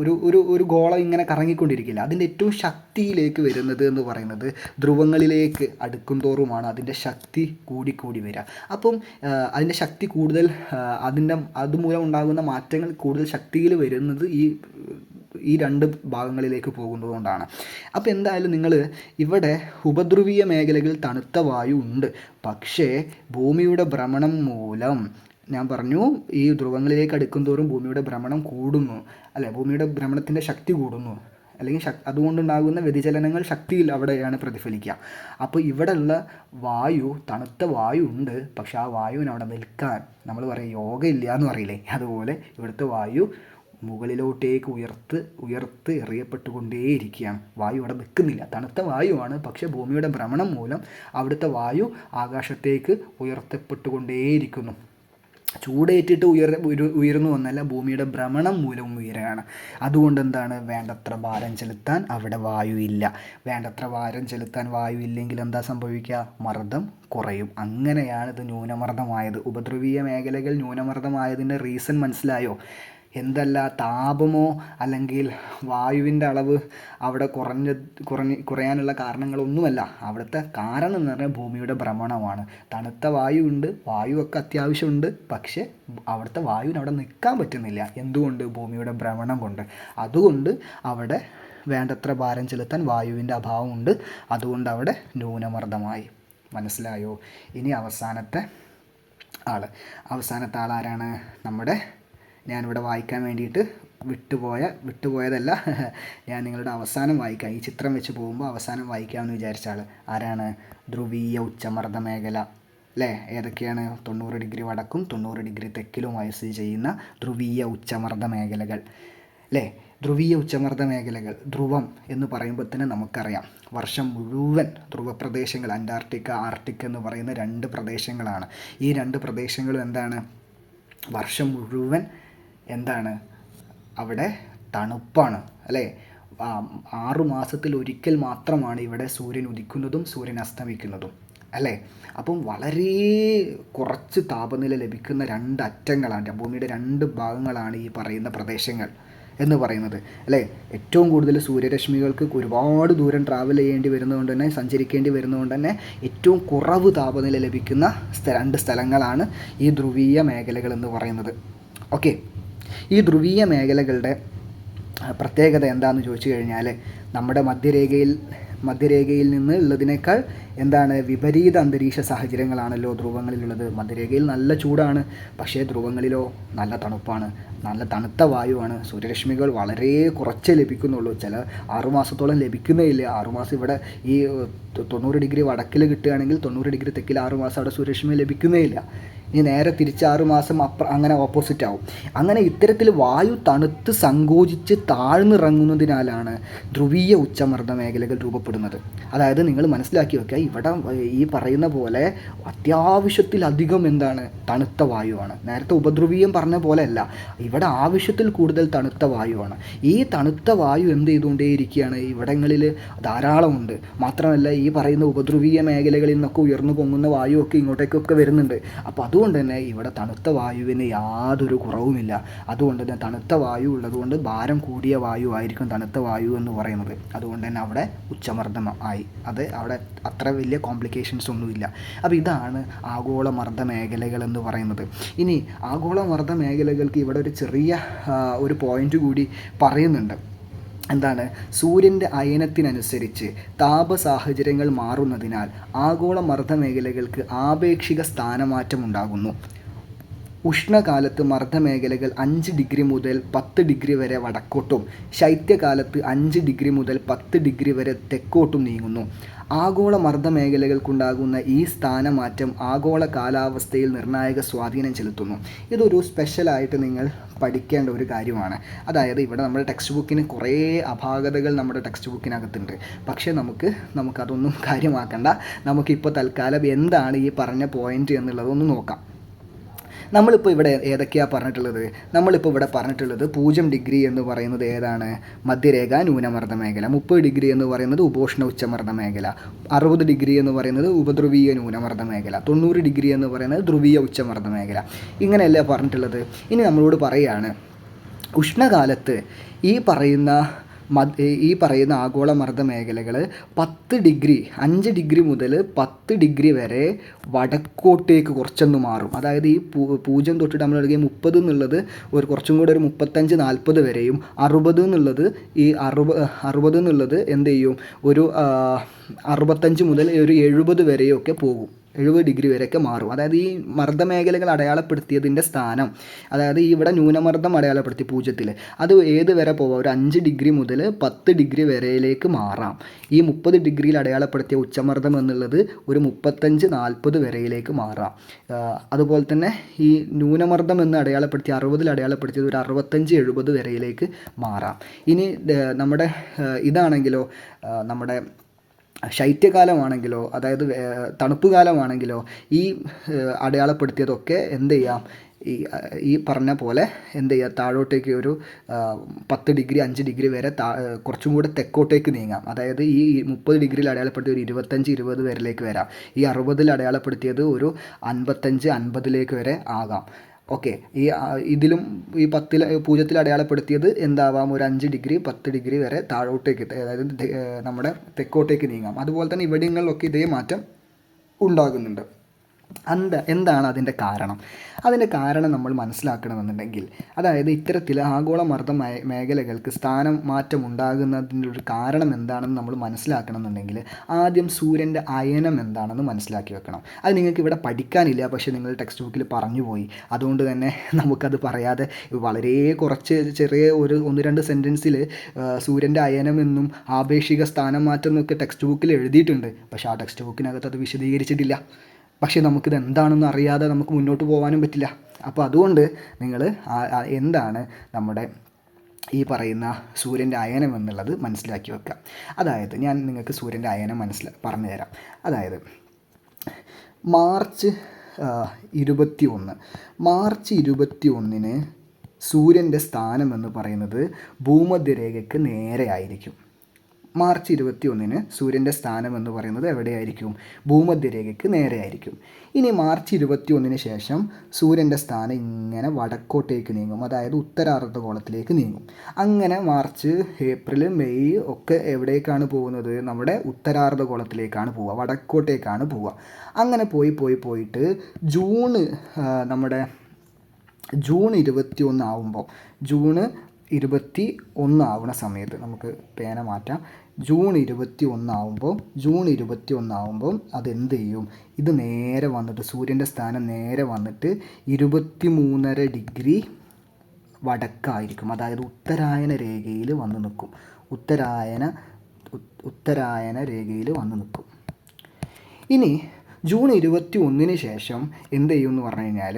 ഒരു ഗോളം ഇങ്ങനെ കറങ്ങിക്കൊണ്ടിരിക്കില്ല. അതിൻ്റെ ഏറ്റവും ശക്തിയിലേക്ക് വരുന്നത് എന്ന് പറയുന്നത് ധ്രുവങ്ങളിലേക്ക് അടുക്കും തോറുമാണ് അതിൻ്റെ ശക്തി കൂടിക്കൂടി വരിക. അപ്പം അതിൻ്റെ ശക്തി കൂടുതൽ, അതുമൂലം ഉണ്ടാകുന്ന മാറ്റങ്ങൾ കൂടുതൽ ശക്തിയിൽ വരുന്നത് ഈ രണ്ട് ഭാഗങ്ങളിലേക്ക് പോകുന്നതുകൊണ്ടാണ്. അപ്പോൾ എന്തായാലും നിങ്ങൾ ഇവിടെ ഉപധ്രുവീയ മേഖലകളിൽ തണുത്ത വായു ഉണ്ട്, പക്ഷേ ഭൂമിയുടെ ഭ്രമണം മൂലം, ഞാൻ പറഞ്ഞു ഈ ധ്രുവങ്ങളിലേക്ക് അടുക്കും തോറും ഭൂമിയുടെ ഭ്രമണം കൂടുന്നു, അല്ലെ, ഭൂമിയുടെ ഭ്രമണത്തിൻ്റെ ശക്തി കൂടുന്നു, അല്ലെങ്കിൽ അതുകൊണ്ടുണ്ടാകുന്ന വ്യതിചലനങ്ങൾ ശക്തിയിൽ അവിടെയാണ് പ്രതിഫലിക്കുക. അപ്പോൾ ഇവിടെയുള്ള വായു, തണുത്ത വായു ഉണ്ട്, പക്ഷെ ആ വായുവിന് അവിടെ നിൽക്കാൻ, നമ്മൾ പറയും യോഗ ഇല്ല എന്ന് പറയില്ലേ, അതുപോലെ ഇവിടുത്തെ വായു മുകളിലോട്ടേക്ക് ഉയർത്ത് എറിയപ്പെട്ടുകൊണ്ടേയിരിക്കുകയാണ്. വായു അവിടെ നിൽക്കുന്നില്ല, തണുത്ത വായുവാണ്, പക്ഷേ ഭൂമിയുടെ ഭ്രമണം മൂലം അവിടുത്തെ വായു ആകാശത്തേക്ക് ഉയർത്തപ്പെട്ടുകൊണ്ടേയിരിക്കുന്നു. ചൂടേറ്റിട്ട് ഉയർന്നു വന്നല്ല, ഭൂമിയുടെ ഭ്രമണം മൂലം ഉയരുകയാണ്. അതുകൊണ്ട് എന്താണ്, വേണ്ടത്ര ഭാരം ചെലുത്താൻ അവിടെ വായു ഇല്ല. വേണ്ടത്ര ഭാരം ചെലുത്താൻ വായു ഇല്ലെങ്കിൽ എന്താ സംഭവിക്കുക, മർദ്ദം കുറയും. അങ്ങനെയാണ് ഇത് ന്യൂനമർദ്ദമായത്. ഉപധ്രുവീയ മേഖലകൾ ന്യൂനമർദ്ദമായതിൻ്റെ റീസൺ മനസ്സിലായോ? എന്തല്ല, താപമോ അല്ലെങ്കിൽ വായുവിൻ്റെ അളവ് അവിടെ കുറയാനുള്ള കാരണങ്ങളൊന്നുമല്ല. അവിടുത്തെ കാരണം എന്ന് പറഞ്ഞാൽ ഭൂമിയുടെ ഭ്രമണമാണ്. തണുത്ത വായു ഉണ്ട്, വായുവൊക്കെ അത്യാവശ്യമുണ്ട്, പക്ഷേ അവിടുത്തെ വായുവിന് അവിടെ നിൽക്കാൻ പറ്റുന്നില്ല. എന്തുകൊണ്ട്? ഭൂമിയുടെ ഭ്രമണം കൊണ്ട്. അതുകൊണ്ട് അവിടെ വേണ്ടത്ര ഭാരം ചെലുത്താൻ വായുവിൻ്റെ അഭാവമുണ്ട്. അതുകൊണ്ട് അവിടെ ന്യൂനമർദ്ദമായി. മനസ്സിലായോ? ഇനി അവസാനത്തെ ആളാരാണ്? ഞാനിവിടെ വായിക്കാൻ വേണ്ടിയിട്ട് വിട്ടുപോയതല്ല, ഞാൻ നിങ്ങളുടെ അവസാനം വായിക്കാം. ഈ ചിത്രം വെച്ച് പോകുമ്പോൾ അവസാനം വായിക്കാമെന്ന് വിചാരിച്ച ആൾ ആരാണ്? ധ്രുവീയ ഉച്ചമർദ്ദ മേഖല, അല്ലേ? ഏതൊക്കെയാണ്? 90 ഡിഗ്രി വടക്കും 90 ഡിഗ്രി തെക്കിലുമായി സ്ഥിതി ചെയ്യുന്ന ധ്രുവീയ ഉച്ചമർദ്ദ മേഖലകൾ, അല്ലേ? ധ്രുവീയ ഉച്ചമർദ്ദ മേഖലകൾ, ധ്രുവം എന്ന് പറയുമ്പോൾ തന്നെ നമുക്കറിയാം, വർഷം മുഴുവൻ ധ്രുവപ്രദേശങ്ങൾ, അന്റാർട്ടിക്ക, ആർട്ടിക് എന്ന് പറയുന്ന 2 പ്രദേശങ്ങളാണ്. ഈ 2 പ്രദേശങ്ങളും എന്താണ്? വർഷം മുഴുവൻ എന്താണ്? അവിടെ തണുപ്പാണ്, അല്ലേ? 6 മാസത്തിൽ ഒരിക്കൽ മാത്രമാണ് ഇവിടെ സൂര്യൻ ഉദിക്കുന്നതും സൂര്യൻ അസ്തമിക്കുന്നതും, അല്ലേ? അപ്പം വളരെ കുറച്ച് താപനില ലഭിക്കുന്ന 2 അറ്റങ്ങളാണ്, ഭൂമിയുടെ 2 ഭാഗങ്ങളാണ് ഈ പറയുന്ന പ്രദേശങ്ങൾ എന്ന് പറയുന്നത്, അല്ലേ? ഏറ്റവും കൂടുതൽ സൂര്യരശ്മികൾക്ക് ഒരുപാട് ദൂരം ട്രാവൽ ചെയ്യേണ്ടി വരുന്നതുകൊണ്ട് തന്നെ, സഞ്ചരിക്കേണ്ടി വരുന്നതുകൊണ്ട് തന്നെ ഏറ്റവും കുറവ് താപനില ലഭിക്കുന്ന 2 സ്ഥലങ്ങളാണ് ഈ ധ്രുവീയ മേഖലകൾ എന്ന് പറയുന്നത്. ഓക്കെ, ഈ ധ്രുവീയ മേഖലകളുടെ പ്രത്യേകത എന്താണെന്ന് ചോദിച്ചു കഴിഞ്ഞാൽ, നമ്മുടെ മധ്യരേഖയിൽ നിന്ന് ഉള്ളതിനേക്കാൾ എന്താണ്, വിപരീത അന്തരീക്ഷ സാഹചര്യങ്ങളാണല്ലോ ധ്രുവങ്ങളിലുള്ളത്. മധ്യരേഖയിൽ നല്ല ചൂടാണ്, പക്ഷേ ധ്രുവങ്ങളിലോ നല്ല തണുപ്പാണ്, നല്ല തണുത്ത വായുവാണ്. സൂര്യരശ്മികൾ വളരെ കുറച്ചേ ലഭിക്കുന്നുള്ളൂ, ചില 6 മാസത്തോളം ലഭിക്കുന്നേ ഇല്ല. 6 മാസം ഇവിടെ ഈ 90 ഡിഗ്രി വടക്കിൽ കിട്ടുകയാണെങ്കിൽ 90 ഡിഗ്രി തെക്കിൽ 6 മാസം അവിടെ സൂര്യരശ്മി ലഭിക്കുന്നേ ഇല്ല. ഇനി നേരെ തിരിച്ച് 6 മാസം അങ്ങനെ ഓപ്പോസിറ്റ് ആവും. അങ്ങനെ ഇത്തരത്തിൽ വായു തണുത്ത് സങ്കോചിച്ച് താഴ്ന്നിറങ്ങുന്നതിനാലാണ് ധ്രുവീയ ഉച്ചമർദ്ദ മേഖലകൾ രൂപപ്പെടുന്നത്. അതായത് നിങ്ങൾ മനസ്സിലാക്കി വെക്കുക, ഇവിടെ ഈ പറയുന്ന പോലെ അത്യാവശ്യത്തിലധികം എന്താണ്, തണുത്ത വായുവാണ്. നേരത്തെ ഉപധ്രുവീയം പറഞ്ഞ പോലെ അല്ല, ഇവിടെ ആവശ്യത്തിൽ കൂടുതൽ തണുത്ത വായുവാണ്. ഈ തണുത്ത വായു എന്ത് ചെയ്തുകൊണ്ടേയിരിക്കുകയാണ്, ഇവിടങ്ങളിൽ ധാരാളമുണ്ട്. മാത്രമല്ല ഈ പറയുന്ന ഉപധ്രുവീയ മേഖലകളിൽ നിന്നൊക്കെ ഉയർന്നു പൊങ്ങുന്ന വായുവൊക്കെ ഇങ്ങോട്ടേക്കൊക്കെ വരുന്നുണ്ട്. അപ്പോൾ അതുകൊണ്ട് തന്നെ ഇവിടെ തണുത്ത വായുവിന് യാതൊരു കുറവുമില്ല. അതുകൊണ്ട് തന്നെ തണുത്ത വായു ഉള്ളതുകൊണ്ട് ഭാരം കൂടിയ വായു ആയിരിക്കും തണുത്ത വായു എന്ന് പറയുന്നത്. അതുകൊണ്ട് തന്നെ അവിടെ ഉച്ചമർദ്ദം ആയി. അത് അവിടെ അത്ര വലിയ കോംപ്ലിക്കേഷൻസ് ഒന്നുമില്ല. അപ്പോൾ ഇതാണ് ആഗോളമർദ്ദ മേഖലകൾ എന്ന് പറയുന്നത്. ഇനി ആഗോളമർദ്ദ മേഖലകൾക്ക് ഇവിടെ ഒരു ചെറിയ ഒരു പോയിന്റ് കൂടി പറയുന്നുണ്ട്. എന്താണ്? സൂര്യൻ്റെ അയനത്തിനനുസരിച്ച് താപ സാഹചര്യങ്ങൾ മാറുന്നതിനാൽ ആഗോളമർദ്ദ മേഖലകൾക്ക് ആപേക്ഷിക സ്ഥാനമാറ്റം ഉണ്ടാകുന്നു. ഉഷ്ണകാലത്ത് മർദ്ദമേഖലകൾ 5 ഡിഗ്രി മുതൽ 10 ഡിഗ്രി വരെ വടക്കോട്ടും ശൈത്യകാലത്ത് 5 ഡിഗ്രി മുതൽ 10 ഡിഗ്രി വരെ തെക്കോട്ടും നീങ്ങുന്നു. ആഗോള മർദ്ദമേഖലകൾക്കുണ്ടാകുന്ന ഈ സ്ഥാനമാറ്റം ആഗോള കാലാവസ്ഥയിൽ നിർണായക സ്വാധീനം ചെലുത്തുന്നു. ഇതൊരു സ്പെഷ്യലായിട്ട് നിങ്ങൾ പഠിക്കേണ്ട ഒരു കാര്യമാണ്. അതായത് ഇവിടെ നമ്മുടെ ടെക്സ്റ്റ് ബുക്കിന് കുറേ അപാകതകൾ നമ്മുടെ ടെക്സ്റ്റ് ബുക്കിനകത്തുണ്ട്. പക്ഷേ നമുക്കതൊന്നും കാര്യമാക്കണ്ട. നമുക്കിപ്പോൾ തൽക്കാലം എന്താണ് ഈ പറഞ്ഞ പോയിന്റ് എന്നുള്ളതൊന്ന് നോക്കാം. നമ്മളിപ്പോൾ ഇവിടെ ഏതൊക്കെയാണ് പറഞ്ഞിട്ടുള്ളത്? നമ്മളിപ്പോൾ ഇവിടെ പറഞ്ഞിട്ടുള്ളത് 0 ഡിഗ്രി എന്ന് പറയുന്നത് ഏതാണ്? മധ്യരേഖ ന്യൂനമർദ്ദ മേഖല. 30 ഡിഗ്രി എന്ന് പറയുന്നത് ഉപോഷ്ണ ഉച്ചമർദ്ദ മേഖല. 60 ഡിഗ്രി എന്ന് പറയുന്നത് ഉപധ്രുവീയ ന്യൂനമർദ്ദ മേഖല. 90 ഡിഗ്രി എന്ന് പറയുന്നത് ധ്രുവീയ ഉച്ചമർദ്ദ മേഖല. ഇങ്ങനെയല്ലേ പറഞ്ഞിട്ടുള്ളത്. ഇനി നമ്മളോട് പറയുകയാണ്, ഉഷ്ണകാലത്ത് ഈ പറയുന്ന ആഗോളമർദ്ദ മേഖലകൾ 10 ഡിഗ്രി 5 ഡിഗ്രി മുതൽ 10 ഡിഗ്രി വരെ വടക്കോട്ടേക്ക് കുറച്ചൊന്ന് മാറും. അതായത് ഈ 0 തൊട്ടിട്ട് നമ്മൾ എടുക്കുക 30 എന്നുള്ളത് കുറച്ചും കൂടെ ഒരു 35-40 വരെയും 60 എന്നുള്ളത് എന്ത് ചെയ്യും, ഒരു 65 മുതൽ ഒരു 70 വരെയൊക്കെ പോകും. 70 ഡിഗ്രി വരെയൊക്കെ മാറും. അതായത് ഈ മർദ്ദമേഖലകൾ അടയാളപ്പെടുത്തിയതിൻ്റെ സ്ഥാനം, അതായത് ഇവിടെ ന്യൂനമർദ്ദം അടയാളപ്പെടുത്തി 0-ൽ, അത് ഏത് വരെ പോവാം? ഒരു 5 ഡിഗ്രി മുതൽ 10 ഡിഗ്രി വരെയിലേക്ക് മാറാം. ഈ 30 ഡിഗ്രിയിൽ അടയാളപ്പെടുത്തിയ ഉച്ചമർദ്ദം എന്നുള്ളത് ഒരു 35-40 വരെയിലേക്ക് മാറാം. അതുപോലെ തന്നെ ഈ ന്യൂനമർദ്ദം എന്ന് അടയാളപ്പെടുത്തി 60-ൽ അടയാളപ്പെടുത്തിയത് ഒരു 65-70 വരെയിലേക്ക് മാറാം. ഇനി നമ്മുടെ ഇതാണെങ്കിലോ, നമ്മുടെ ശൈത്യകാലമാണെങ്കിലോ, അതായത് തണുപ്പ് കാലമാണെങ്കിലോ, ഈ അടയാളപ്പെടുത്തിയതൊക്കെ എന്ത് ചെയ്യാം, ഈ പറഞ്ഞ പോലെ എന്ത് ചെയ്യുക, താഴോട്ടേക്ക് ഒരു 10 ഡിഗ്രി 5 ഡിഗ്രി വരെ കുറച്ചും കൂടെ തെക്കോട്ടേക്ക് നീങ്ങാം. അതായത് ഈ 30 ഡിഗ്രിയിൽ അടയാളപ്പെടുത്തിയ ഒരു 25-20 വരെയിലേക്ക് വരാം. ഈ 60-ൽ അടയാളപ്പെടുത്തിയത് ഒരു 55-50 വരെ ആകാം. ഓക്കെ. ഇതിലും ഈ 0-ൽ അടയാളപ്പെടുത്തിയത് എന്താവാം, ഒരു 5 ഡിഗ്രി 10 ഡിഗ്രി വരെ താഴോട്ടേക്ക്, അതായത് നമ്മുടെ തെക്കോട്ടേക്ക് നീങ്ങാം. അതുപോലെ തന്നെ ഇവിടങ്ങളിലൊക്കെ ഇതേ മാറ്റം ഉണ്ടാകുന്നുണ്ട്. എന്താണ് അതിൻ്റെ കാരണം? അതിൻ്റെ കാരണം നമ്മൾ മനസ്സിലാക്കണമെന്നുണ്ടെങ്കിൽ, അതായത് ഇത്തരത്തിൽ ആഗോള മർദ്ദ മേഖലകൾക്ക് സ്ഥാനം മാറ്റം ഉണ്ടാകുന്നതിൻ്റെ ഒരു കാരണം എന്താണെന്ന് നമ്മൾ മനസ്സിലാക്കണമെന്നുണ്ടെങ്കിൽ ആദ്യം സൂര്യൻ്റെ അയനം എന്താണെന്ന് മനസ്സിലാക്കി വെക്കണം. അത് നിങ്ങൾക്ക് ഇവിടെ പഠിക്കാനില്ല, പക്ഷേ നിങ്ങൾ ടെക്സ്റ്റ് ബുക്കിൽ പറഞ്ഞു പോയി. അതുകൊണ്ട് തന്നെ നമുക്കത് പറയാതെ വളരെ കുറച്ച് ചെറിയ ഒരു 1-2 സെൻറ്റൻസിൽ സൂര്യൻ്റെ അയനം എന്നും ആപേക്ഷിക സ്ഥാനം മാറ്റം എന്നൊക്കെ ടെക്സ്റ്റ് ബുക്കിൽ എഴുതിയിട്ടുണ്ട്. പക്ഷേ ആ ടെക്സ്റ്റ് ബുക്കിനകത്ത് അത് വിശദീകരിച്ചിട്ടില്ല. പക്ഷേ നമുക്കിത് എന്താണെന്ന് അറിയാതെ നമുക്ക് മുന്നോട്ട് പോകാനും പറ്റില്ല. അപ്പോൾ അതുകൊണ്ട് നിങ്ങൾ എന്താണ് നമ്മുടെ ഈ പറയുന്ന സൂര്യൻ്റെ അയനം എന്നുള്ളത് മനസ്സിലാക്കി വെക്കുക. അതായത് ഞാൻ നിങ്ങൾക്ക് സൂര്യൻ്റെ അയനം പറഞ്ഞു തരാം. അതായത് മാർച്ച് 21-ന് സൂര്യൻ്റെ സ്ഥാനം എന്ന് പറയുന്നത് ഭൂമധ്യരേഖയ്ക്ക് നേരെ ആയിരിക്കും. മാർച്ച് 21-ന് സൂര്യൻ്റെ സ്ഥാനം എന്ന് പറയുന്നത് എവിടെയായിരിക്കും? ഭൂമധ്യരേഖയ്ക്ക് നേരെ ആയിരിക്കും. ഇനി മാർച്ച് 21-ന് ശേഷം സൂര്യൻ്റെ സ്ഥാനം ഇങ്ങനെ വടക്കോട്ടേക്ക് നീങ്ങും, അതായത് ഉത്തരാർദ്ധഗോളത്തിലേക്ക് നീങ്ങും. അങ്ങനെ മാർച്ച്, ഏപ്രിൽ, മെയ് ഒക്കെ എവിടേക്കാണ് പോകുന്നത്? നമ്മുടെ ഉത്തരാർദ്ധഗോളത്തിലേക്കാണ് പോവുക, വടക്കോട്ടേക്കാണ് പോവുക. അങ്ങനെ പോയിട്ട് നമ്മുടെ ജൂൺ 21 ആവുമ്പോൾ, ജൂൺ 21 ആവുന്ന സമയത്ത് നമുക്ക് പേന മാറ്റാം. ജൂൺ 21 ആവുമ്പോൾ അതെന്ത് ചെയ്യും? ഇത് നേരെ വന്നിട്ട് സൂര്യൻ്റെ സ്ഥാനം നേരെ വന്നിട്ട് 23.5 ഡിഗ്രി വടക്കായിരിക്കും. അതായത് ഉത്തരായന രേഖയിൽ വന്ന് നിൽക്കും. ഉത്തരായന രേഖയിൽ വന്ന് നിൽക്കും. ഇനി ജൂൺ 21-ന് ശേഷം എന്ത് ചെയ്യും എന്ന് പറഞ്ഞു കഴിഞ്ഞാൽ,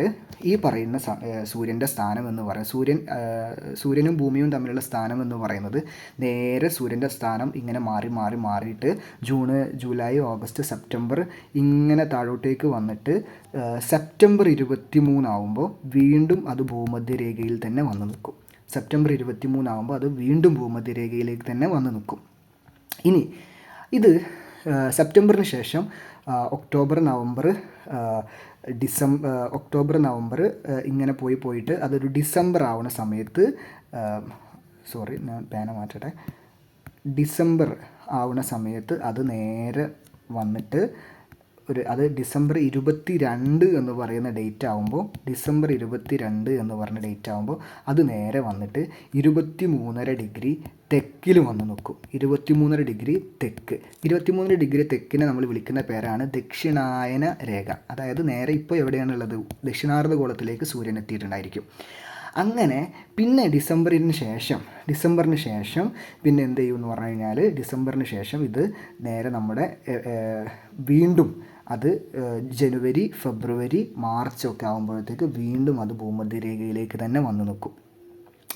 ഈ പറയുന്ന സൂര്യൻ്റെ സ്ഥാനം എന്ന് പറയുന്നത്, സൂര്യനും ഭൂമിയും തമ്മിലുള്ള സ്ഥാനം എന്ന് പറയുന്നത് നേരെ സൂര്യൻ്റെ സ്ഥാനം ഇങ്ങനെ മാറിയിട്ട് ജൂൺ, ജൂലൈ, ഓഗസ്റ്റ്, സെപ്റ്റംബർ ഇങ്ങനെ താഴോട്ടേക്ക് വന്നിട്ട് സെപ്റ്റംബർ 23 ആവുമ്പോൾ വീണ്ടും അത് ഭൂമധ്യരേഖയിൽ തന്നെ വന്ന് നിൽക്കും. സെപ്റ്റംബർ 23 ആവുമ്പോൾ അത് വീണ്ടും ഭൂമധ്യരേഖയിലേക്ക് തന്നെ വന്ന് നിൽക്കും. ഇനി ഇത് സെപ്റ്റംബറിന് ശേഷം ഒക്ടോബർ, നവംബർ, ഒക്ടോബർ നവംബർ ഇങ്ങനെ പോയിട്ട് അതൊരു ഡിസംബർ ആവുന്ന സമയത്ത് സോറി ഞാൻ പേന മാറ്റട്ടെ, ഡിസംബർ ആവുന്ന സമയത്ത് അത് നേരെ വന്നിട്ട് അത് ഡിസംബർ 22 എന്ന് പറയുന്ന ഡേറ്റ് ആകുമ്പോൾ, ഡിസംബർ 22 എന്ന് പറഞ്ഞ ഡേറ്റ് ആകുമ്പോൾ അത് നേരെ വന്നിട്ട് 23.5 ഡിഗ്രി തെക്കിൽ വന്ന് നിൽക്കും. 23.5 ഡിഗ്രി തെക്ക്. 23 ഡിഗ്രി തെക്കിനെ നമ്മൾ വിളിക്കുന്ന പേരാണ് ദക്ഷിണായന രേഖ. അതായത് നേരെ ഇപ്പോൾ എവിടെയാണുള്ളത്, ദക്ഷിണാർദ്ധഗോളത്തിലേക്ക് സൂര്യൻ എത്തിയിട്ടുണ്ടായിരിക്കും. അങ്ങനെ പിന്നെ ഡിസംബറിന് ശേഷം പിന്നെ എന്ത് ചെയ്യും എന്ന് പറഞ്ഞു കഴിഞ്ഞാൽ, ഡിസംബറിന് ശേഷം ഇത് നേരെ നമ്മുടെ വീണ്ടും അത് ജനുവരി, ഫെബ്രുവരി, മാർച്ചൊക്കെ ആകുമ്പോഴത്തേക്ക് വീണ്ടും അത് ഭൂമധ്യരേഖയിലേക്ക് തന്നെ വന്നു നിൽക്കും.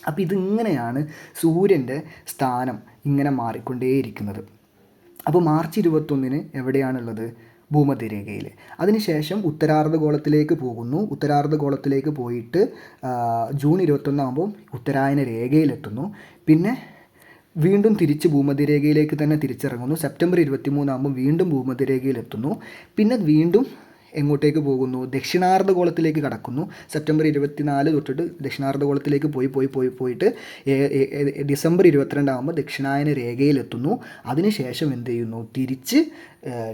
അപ്പോൾ ഇതിങ്ങനെയാണ് സൂര്യൻ്റെ സ്ഥാനം ഇങ്ങനെ മാറിക്കൊണ്ടേയിരിക്കുന്നത്. അപ്പോൾ മാർച്ച് 21 എവിടെയാണുള്ളത്, ഭൂമധ്യരേഖയിൽ. അതിനുശേഷം ഉത്തരാർദ്ധഗോളത്തിലേക്ക് പോകുന്നു. ഉത്തരാർദ്ധഗോളത്തിലേക്ക് പോയിട്ട് ജൂൺ 21 ആകുമ്പോൾ ഉത്തരായന രേഖയിലെത്തുന്നു. പിന്നെ വീണ്ടും തിരിച്ച് ഭൂമധ്യരേഖയിലേക്ക് തന്നെ തിരിച്ചിറങ്ങുന്നു. സെപ്റ്റംബർ 23 ആകുമ്പോൾ വീണ്ടും ഭൂമധ്യരേഖയിലെത്തുന്നു. പിന്നെ വീണ്ടും എങ്ങോട്ടേക്ക് പോകുന്നു, ദക്ഷിണാർദ്ധഗോളത്തിലേക്ക് കടക്കുന്നു. സെപ്റ്റംബർ 24 തൊട്ടിട്ട് ദക്ഷിണാർദ്ധഗോളത്തിലേക്ക് പോയിട്ട് ഡിസംബർ 22 ആകുമ്പോൾ ദക്ഷിണായന രേഖയിലെത്തുന്നു. അതിനുശേഷം എന്ത് ചെയ്യുന്നു, തിരിച്ച്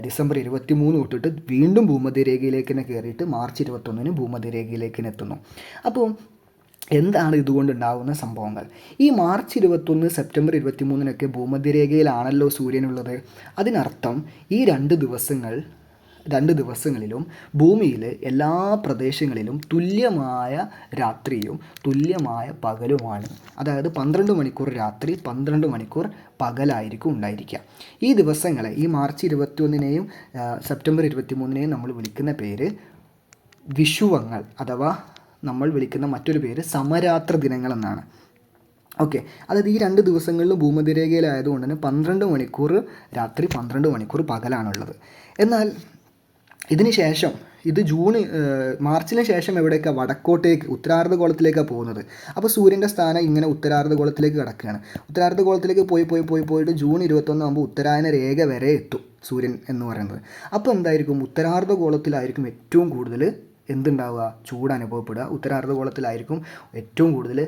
ഡിസംബർ 23 തൊട്ടിട്ട് വീണ്ടും ഭൂമധ്യരേഖയിലേക്ക് തന്നെ കയറിയിട്ട് മാർച്ച് 21 ഭൂമധ്യരേഖയിലേക്ക് എത്തുന്നു. അപ്പോൾ എന്താണ് ഇതുകൊണ്ടുണ്ടാകുന്ന സംഭവങ്ങൾ? ഈ മാർച്ച് 21, സെപ്റ്റംബർ 23 ഭൂമധ്യരേഖയിലാണല്ലോ സൂര്യനുള്ളത്. അതിനർത്ഥം ഈ രണ്ട് ദിവസങ്ങളിലും ഭൂമിയിലെ എല്ലാ പ്രദേശങ്ങളിലും തുല്യമായ രാത്രിയും തുല്യമായ പകലുമാണ്. അതായത് 12 മണിക്കൂർ രാത്രി, 12 മണിക്കൂർ പകലായിരിക്കും ഉണ്ടായിരിക്കുക. ഈ ദിവസങ്ങളെ, ഈ മാർച്ച് 21 സെപ്റ്റംബർ 23 നമ്മൾ വിളിക്കുന്ന പേര് വിഷുവങ്ങൾ, അഥവാ നമ്മൾ വിളിക്കുന്ന മറ്റൊരു പേര് സമരാത്ര ദിനങ്ങൾ എന്നാണ്. ഓക്കെ, അതായത് ഈ 2 ദിവസങ്ങളിലും ഭൂമധ്യരേഖയിലായതുകൊണ്ട് തന്നെ 12 മണിക്കൂർ രാത്രി, 12 മണിക്കൂർ പകലാണുള്ളത്. എന്നാൽ ഇതിന് ശേഷം ഇത് മാർച്ചിന് ശേഷം എവിടേക്കാണ്, വടക്കോട്ടേക്ക് ഉത്തരാർദ്ധഗോളത്തിലേക്കാണ് പോകുന്നത്. അപ്പോൾ സൂര്യൻ്റെ സ്ഥാനം ഇങ്ങനെ ഉത്തരാർദ്ധഗോളത്തിലേക്ക് കിടക്കുകയാണ്. ഉത്തരാർദ്ധഗോളത്തിലേക്ക് പോയിട്ട് ജൂൺ 21 ആകുമ്പോൾ ഉത്തരായന രേഖ വരെ എത്തും സൂര്യൻ എന്ന് പറയുന്നത്. അപ്പോൾ എന്തായിരിക്കും, ഉത്തരാർദ്ധഗോളത്തിലായിരിക്കും ഏറ്റവും കൂടുതൽ എന്തുണ്ടാവുക, ചൂട് അനുഭവപ്പെടുക. ഉത്തരാർദ്ധഗോളത്തിലായിരിക്കും ഏറ്റവും കൂടുതൽ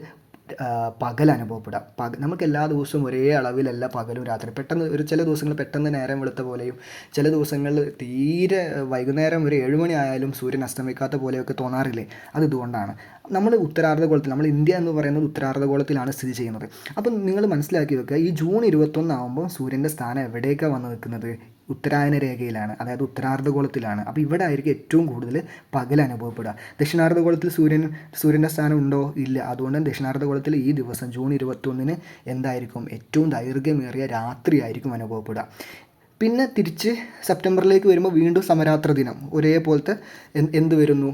പകൽ അനുഭവപ്പെടുക. നമുക്ക് എല്ലാ ദിവസവും ഒരേ അളവിലല്ല പകലും രാത്രി. പെട്ടെന്ന് ചില ദിവസങ്ങൾ പെട്ടെന്ന് നേരം വെളുത്ത പോലെയും, ചില ദിവസങ്ങളിൽ തീരെ വൈകുന്നേരം ഒരു 7 മണി ആയാലും സൂര്യൻ അസ്തമിക്കാത്ത പോലെയൊക്കെ തോന്നാറില്ലേ? അത് ഇതുകൊണ്ടാണ്. നമ്മൾ ഇന്ത്യ എന്ന് പറയുന്നത് ഉത്തരാർദ്ധഗോളത്തിലാണ് സ്ഥിതി ചെയ്യുന്നത്. അപ്പം നിങ്ങൾ മനസ്സിലാക്കി വെക്കുക, ഈ ജൂൺ 21 ആകുമ്പോൾ സൂര്യൻ്റെ സ്ഥാനം എവിടേക്കാണ് വന്ന് നിൽക്കുന്നത്, ഉത്തരായന രേഖയിലാണ്, അതായത് ഉത്തരാർദ്ധഗോളത്തിലാണ്. അപ്പോൾ ഇവിടെ ആയിരിക്കും ഏറ്റവും കൂടുതൽ പകൽ അനുഭവപ്പെടുക. ദക്ഷിണാർദ്ധഗോളത്തിൽ സൂര്യൻ്റെ സ്ഥാനം ഉണ്ടോ? ഇല്ല. അതുകൊണ്ട് ദക്ഷിണാർദ്ധഗോളത്തിൽ ഈ ദിവസം ജൂൺ 21 എന്തായിരിക്കും, ഏറ്റവും ദൈർഘ്യമേറിയ രാത്രിയായിരിക്കും അനുഭവപ്പെടുക. പിന്നെ തിരിച്ച് സെപ്റ്റംബറിലേക്ക് വരുമ്പോൾ വീണ്ടും സമരാത്ര ദിനം, ഒരേപോലത്തെ എന്ത് വരുന്നു,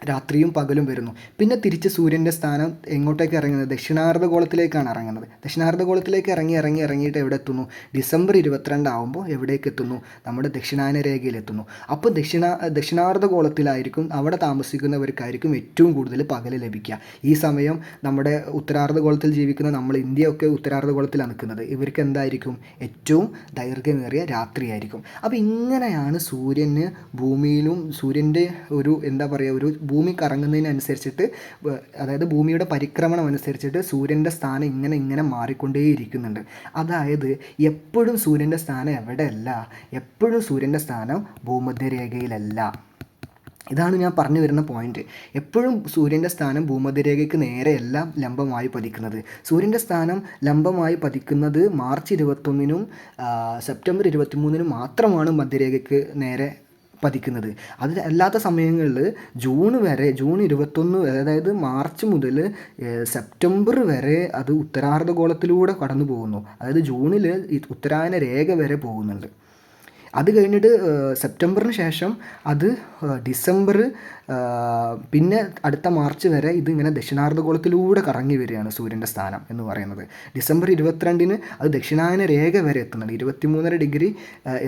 രാത്രിയും പകലും വരുന്നു. പിന്നെ തിരിച്ച് സൂര്യൻ്റെ സ്ഥാനം എങ്ങോട്ടേക്ക് ഇറങ്ങുന്നത്, ദക്ഷിണാർദ്ധഗോളത്തിലേക്കാണ് ഇറങ്ങുന്നത്. ദക്ഷിണാർദ്ധഗോളത്തിലേക്ക് ഇറങ്ങിയിട്ട് എവിടെ എത്തുന്നു, ഡിസംബർ 22 ആകുമ്പോൾ എവിടേക്ക് എത്തുന്നു, നമ്മുടെ ദക്ഷിണായന രേഖയിലെത്തുന്നു. അപ്പോൾ ദക്ഷിണാർദ്ധഗോളത്തിലായിരിക്കും, അവിടെ താമസിക്കുന്നവർക്കായിരിക്കും ഏറ്റവും കൂടുതൽ പകൽ ലഭിക്കുക. ഈ സമയം നമ്മുടെ ഉത്തരാർദ്ധഗോളത്തിൽ ജീവിക്കുന്ന നമ്മൾ ഇന്ത്യയൊക്കെ ഉത്തരാർദ്ധഗോളത്തിലാണ് നിൽക്കുന്നത്. ഇവർക്ക് എന്തായിരിക്കും, ഏറ്റവും ദൈർഘ്യമേറിയ രാത്രിയായിരിക്കും. അപ്പോൾ ഇങ്ങനെയാണ് സൂര്യന് ഭൂമിയിലും സൂര്യൻ്റെ ഒരു ഒരു ഭൂമി കറങ്ങുന്നതിനനുസരിച്ചിട്ട്, അതായത് ഭൂമിയുടെ പരിക്രമണം അനുസരിച്ചിട്ട് സൂര്യൻ്റെ സ്ഥാനം ഇങ്ങനെ മാറിക്കൊണ്ടേയിരിക്കുന്നുണ്ട്. അതായത് എപ്പോഴും സൂര്യൻ്റെ സ്ഥാനം എവിടെയല്ല, എപ്പോഴും സൂര്യൻ്റെ സ്ഥാനം ഭൂമധ്യരേഖയിലല്ല. ഇതാണ് ഞാൻ പറഞ്ഞു വരുന്ന പോയിന്റ്. എപ്പോഴും സൂര്യൻ്റെ സ്ഥാനം ഭൂമധ്യരേഖയ്ക്ക് നേരെയല്ല ലംബമായി പതിക്കുന്നത്. സൂര്യൻ്റെ സ്ഥാനം ലംബമായി പതിക്കുന്നത് മാർച്ച് 21 സെപ്റ്റംബർ 23 മാത്രമാണ് മധ്യരേഖയ്ക്ക് നേരെ പതിക്കുന്നത്. അത് അല്ലാത്ത സമയങ്ങളിൽ ജൂൺ 21, അതായത് മാർച്ച് മുതൽ സെപ്റ്റംബർ വരെ അത് ഉത്തരാർദ്ധഗോളത്തിലൂടെ കടന്നു പോകുന്നു. അതായത് ജൂണിൽ ഉത്തരായന രേഖ വരെ പോകുന്നുണ്ട്. അത് കഴിഞ്ഞിട്ട് സെപ്റ്റംബറിന് ശേഷം അത് ഡിസംബർ പിന്നെ അടുത്ത മാർച്ച് വരെ ഇതിങ്ങനെ ദക്ഷിണാർദ്ധഗോളത്തിലൂടെ കറങ്ങി വരികയാണ് സൂര്യൻ്റെ സ്ഥാനം എന്ന് പറയുന്നത്. ഡിസംബർ 22 അത് ദക്ഷിണായന രേഖ വരെ എത്തുന്നുണ്ട്. 23.5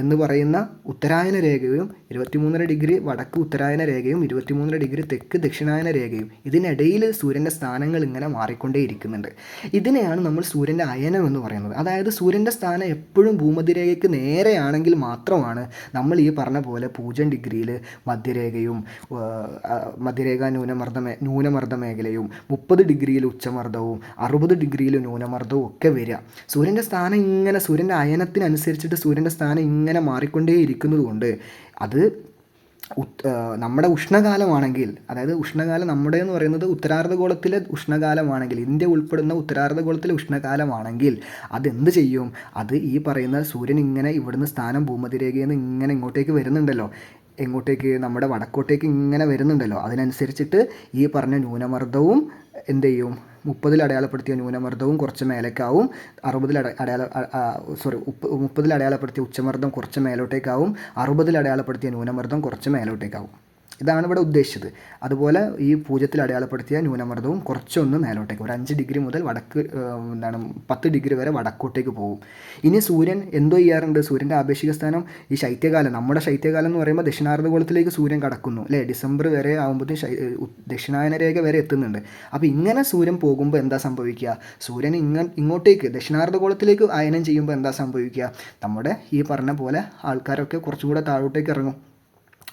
എന്ന് പറയുന്ന ഉത്തരായന രേഖയും 23.5 വടക്ക് ഉത്തരായന രേഖയും 23.5 തെക്ക് ദക്ഷിണായന രേഖയും ഇതിനിടയിൽ സൂര്യൻ്റെ സ്ഥാനങ്ങൾ ഇങ്ങനെ മാറിക്കൊണ്ടേയിരിക്കുന്നുണ്ട്. ഇതിനെയാണ് നമ്മൾ സൂര്യൻ്റെ അയനം എന്ന് പറയുന്നത്. അതായത് സൂര്യൻ്റെ സ്ഥാനം എപ്പോഴും ഭൂമധ്യരേഖയ്ക്ക് നേരെയാണെങ്കിൽ മാത്രമാണ് നമ്മൾ ഈ പറഞ്ഞ പോലെ 0° മധ്യരേഖയും മധ്യരേഖ ന്യൂനമർദ്ദ മേഖലയും 30° ഉച്ചമർദ്ദവും 60° ന്യൂനമർദ്ദവും ഒക്കെ വരിക. സൂര്യൻ്റെ സ്ഥാനം ഇങ്ങനെ സൂര്യൻ്റെ അയനത്തിനനുസരിച്ചിട്ട് സൂര്യൻ്റെ സ്ഥാനം ഇങ്ങനെ മാറിക്കൊണ്ടേയിരിക്കുന്നത് കൊണ്ട് അത് നമ്മുടെ ഉഷ്ണകാലമാണെങ്കിൽ, അതായത് ഉഷ്ണകാലം നമ്മുടെ എന്ന് പറയുന്നത് ഉത്തരാർദ്ധഗോളത്തിലെ ഉഷ്ണകാലമാണെങ്കിൽ, ഇന്ത്യ ഉൾപ്പെടുന്ന ഉത്തരാർദ്ധഗോളത്തിലെ ഉഷ്ണകാലമാണെങ്കിൽ അതെന്ത് ചെയ്യും? അത് ഈ പറയുന്ന സൂര്യൻ ഇങ്ങനെ ഇവിടുന്ന് സ്ഥാനം ഭൂമധ്യരേഖയിൽ നിന്ന് ഇങ്ങനെ ഇങ്ങോട്ടേക്ക് വരുന്നുണ്ടല്ലോ, എങ്ങോട്ടേക്ക് നമ്മുടെ വടക്കോട്ടേക്ക് ഇങ്ങനെ വരുന്നുണ്ടല്ലോ, അതിനനുസരിച്ചിട്ട് ഈ പറഞ്ഞ ന്യൂനമർദ്ദവും എന്ത് ചെയ്യും? 30 അടയാളപ്പെടുത്തിയ ന്യൂനമർദ്ദവും കുറച്ച് മേലേക്കാവും, 30 അടയാളപ്പെടുത്തിയ ഉച്ചമർദ്ദം കുറച്ച് മേലോട്ടേക്കാവും, 60 അടയാളപ്പെടുത്തിയ ന്യൂനമർദ്ദം കുറച്ച് മേലോട്ടേക്കാവും. ഇതാണ് ഇവിടെ ഉദ്ദേശിച്ചത്. അതുപോലെ ഈ 0 അടയാളപ്പെടുത്തിയ ന്യൂനമർദ്ദവും കുറച്ചൊന്ന് മേലോട്ടേക്ക് ഒരു 5° മുതൽ 10° വരെ വടക്കോട്ടേക്ക് പോകും. ഇനി സൂര്യൻ എന്തോ ചെയ്യാറുണ്ട്? സൂര്യൻ്റെ ആപേക്ഷിക സ്ഥാനം ഈ ശൈത്യകാലം, നമ്മുടെ ശൈത്യകാലം എന്ന് പറയുമ്പോൾ ദക്ഷിണാർദ്ധഗോളത്തിലേക്ക് സൂര്യൻ കടക്കുന്നു അല്ലേ, ഡിസംബർ വരെ ആകുമ്പോഴത്തേക്കും ദക്ഷിണായന രേഖ വരെ എത്തുന്നുണ്ട്. അപ്പോൾ ഇങ്ങനെ സൂര്യൻ പോകുമ്പോൾ എന്താ സംഭവിക്കുക? സൂര്യൻ ഇങ്ങോട്ടേക്ക് ദക്ഷിണാർദ്ധഗോളത്തിലേക്ക് അയനം ചെയ്യുമ്പോൾ എന്താ സംഭവിക്കുക? നമ്മുടെ ഈ പറഞ്ഞ പോലെ ആൾക്കാരൊക്കെ കുറച്ചും കൂടെ താഴോട്ടേക്ക് ഇറങ്ങും.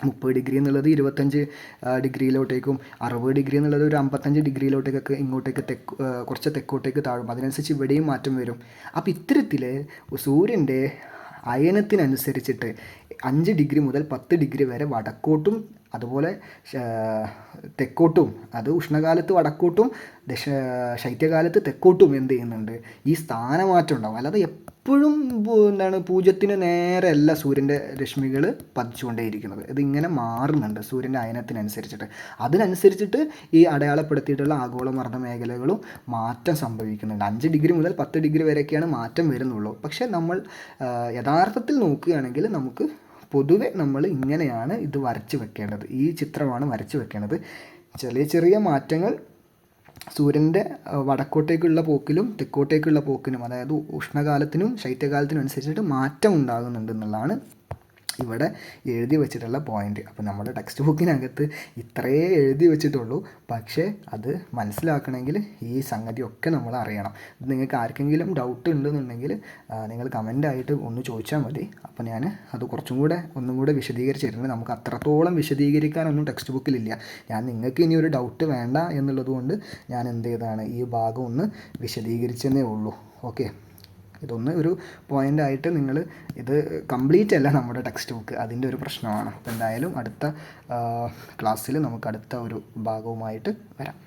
30° എന്നുള്ളത് 25°ലോട്ടേക്കും 60° എന്നുള്ളത് ഒരു 55°ലോട്ടേക്കൊക്കെ ഇങ്ങോട്ടേക്ക് കുറച്ച് തെക്കോട്ടേക്ക് താഴും. അതിനനുസരിച്ച് ഇവിടെയും മാറ്റം വരും. അപ്പോൾ ഇത്തരത്തിൽ സൂര്യൻ്റെ അയനത്തിനനുസരിച്ചിട്ട് 5° മുതൽ 10° വരെ വടക്കോട്ടും അതുപോലെ തെക്കോട്ടും, അത് ഉഷ്ണകാലത്ത് വടക്കോട്ടും ശൈത്യകാലത്ത് തെക്കോട്ടും എന്ത് ചെയ്യുന്നുണ്ട്? ഈ സ്ഥാനമാറ്റം ഉണ്ടാവും. അല്ലാതെ എപ്പോഴും 0 നേരെ അല്ല സൂര്യൻ്റെ രശ്മികൾ പതിച്ചുകൊണ്ടേയിരിക്കുന്നത്. ഇതിങ്ങനെ മാറുന്നുണ്ട് സൂര്യൻ്റെ അയനത്തിനനുസരിച്ചിട്ട്. അതിനനുസരിച്ചിട്ട് ഈ അടയാളപ്പെടുത്തിയിട്ടുള്ള ആഗോളമർദ്ദ മേഖലകളും മാറ്റം സംഭവിക്കുന്നുണ്ട്. 5° മുതൽ 10° വരെയൊക്കെയാണ് മാറ്റം വരുന്നുള്ളൂ. പക്ഷേ നമ്മൾ യഥാർത്ഥത്തിൽ നോക്കുകയാണെങ്കിൽ നമുക്ക് പൊതുവെ നമ്മൾ ഇങ്ങനെയാണ് ഇത് വരച്ച് വെക്കേണ്ടത്. ഈ ചിത്രമാണ് വരച്ച് വെക്കേണ്ടത്. ചെറിയ ചെറിയ മാറ്റങ്ങൾ സൂര്യൻ്റെ വടക്കോട്ടേക്കുള്ള പോക്കിലും തെക്കോട്ടേക്കുള്ള പോക്കിനും, അതായത് ഉഷ്ണകാലത്തിനും ശൈത്യകാലത്തിനും അനുസരിച്ചിട്ട് മാറ്റം ഉണ്ടാകുന്നുണ്ട് എന്നുള്ളതാണ് ഇവിടെ എഴുതി വെച്ചിട്ടുള്ള പോയിൻ്റ്. അപ്പോൾ നമ്മുടെ ടെക്സ്റ്റ് ബുക്കിനകത്ത് ഇത്രയേ എഴുതി വെച്ചിട്ടുള്ളൂ. പക്ഷേ അത് മനസ്സിലാക്കണമെങ്കിൽ ഈ സംഗതിയൊക്കെ നമ്മൾ അറിയണം. നിങ്ങൾക്ക് ആർക്കെങ്കിലും ഡൗട്ട് ഉണ്ടെന്നുണ്ടെങ്കിൽ നിങ്ങൾ കമൻ്റായിട്ട് ഒന്ന് ചോദിച്ചാൽ മതി. അപ്പോൾ ഞാൻ അത് ഒന്നും കൂടെ വിശദീകരിച്ച് തരുന്നത്. നമുക്ക് അത്രത്തോളം വിശദീകരിക്കാനൊന്നും ടെക്സ്റ്റ് ബുക്കിലില്ല. ഞാൻ നിങ്ങൾക്ക് ഇനി ഒരു ഡൗട്ട് വേണ്ട എന്നുള്ളത് കൊണ്ട് ഞാൻ എന്ത് ചെയ്തതാണ്, ഈ ഭാഗം ഒന്ന് വിശദീകരിച്ചെന്നേ ഉള്ളൂ. ഓക്കെ, ഇതൊന്ന് ഒരു പോയിൻ്റായിട്ട് നിങ്ങൾ ഇത് കംപ്ലീറ്റ് അല്ല നമ്മുടെ ടെക്സ്റ്റ് ബുക്ക്, അതിൻ്റെ ഒരു പ്രശ്നമാണ്. അപ്പോൾ എന്തായാലും അടുത്ത ക്ലാസ്സിൽ നമുക്ക് അടുത്ത ഒരു ഭാഗവുമായിട്ട് വരാം.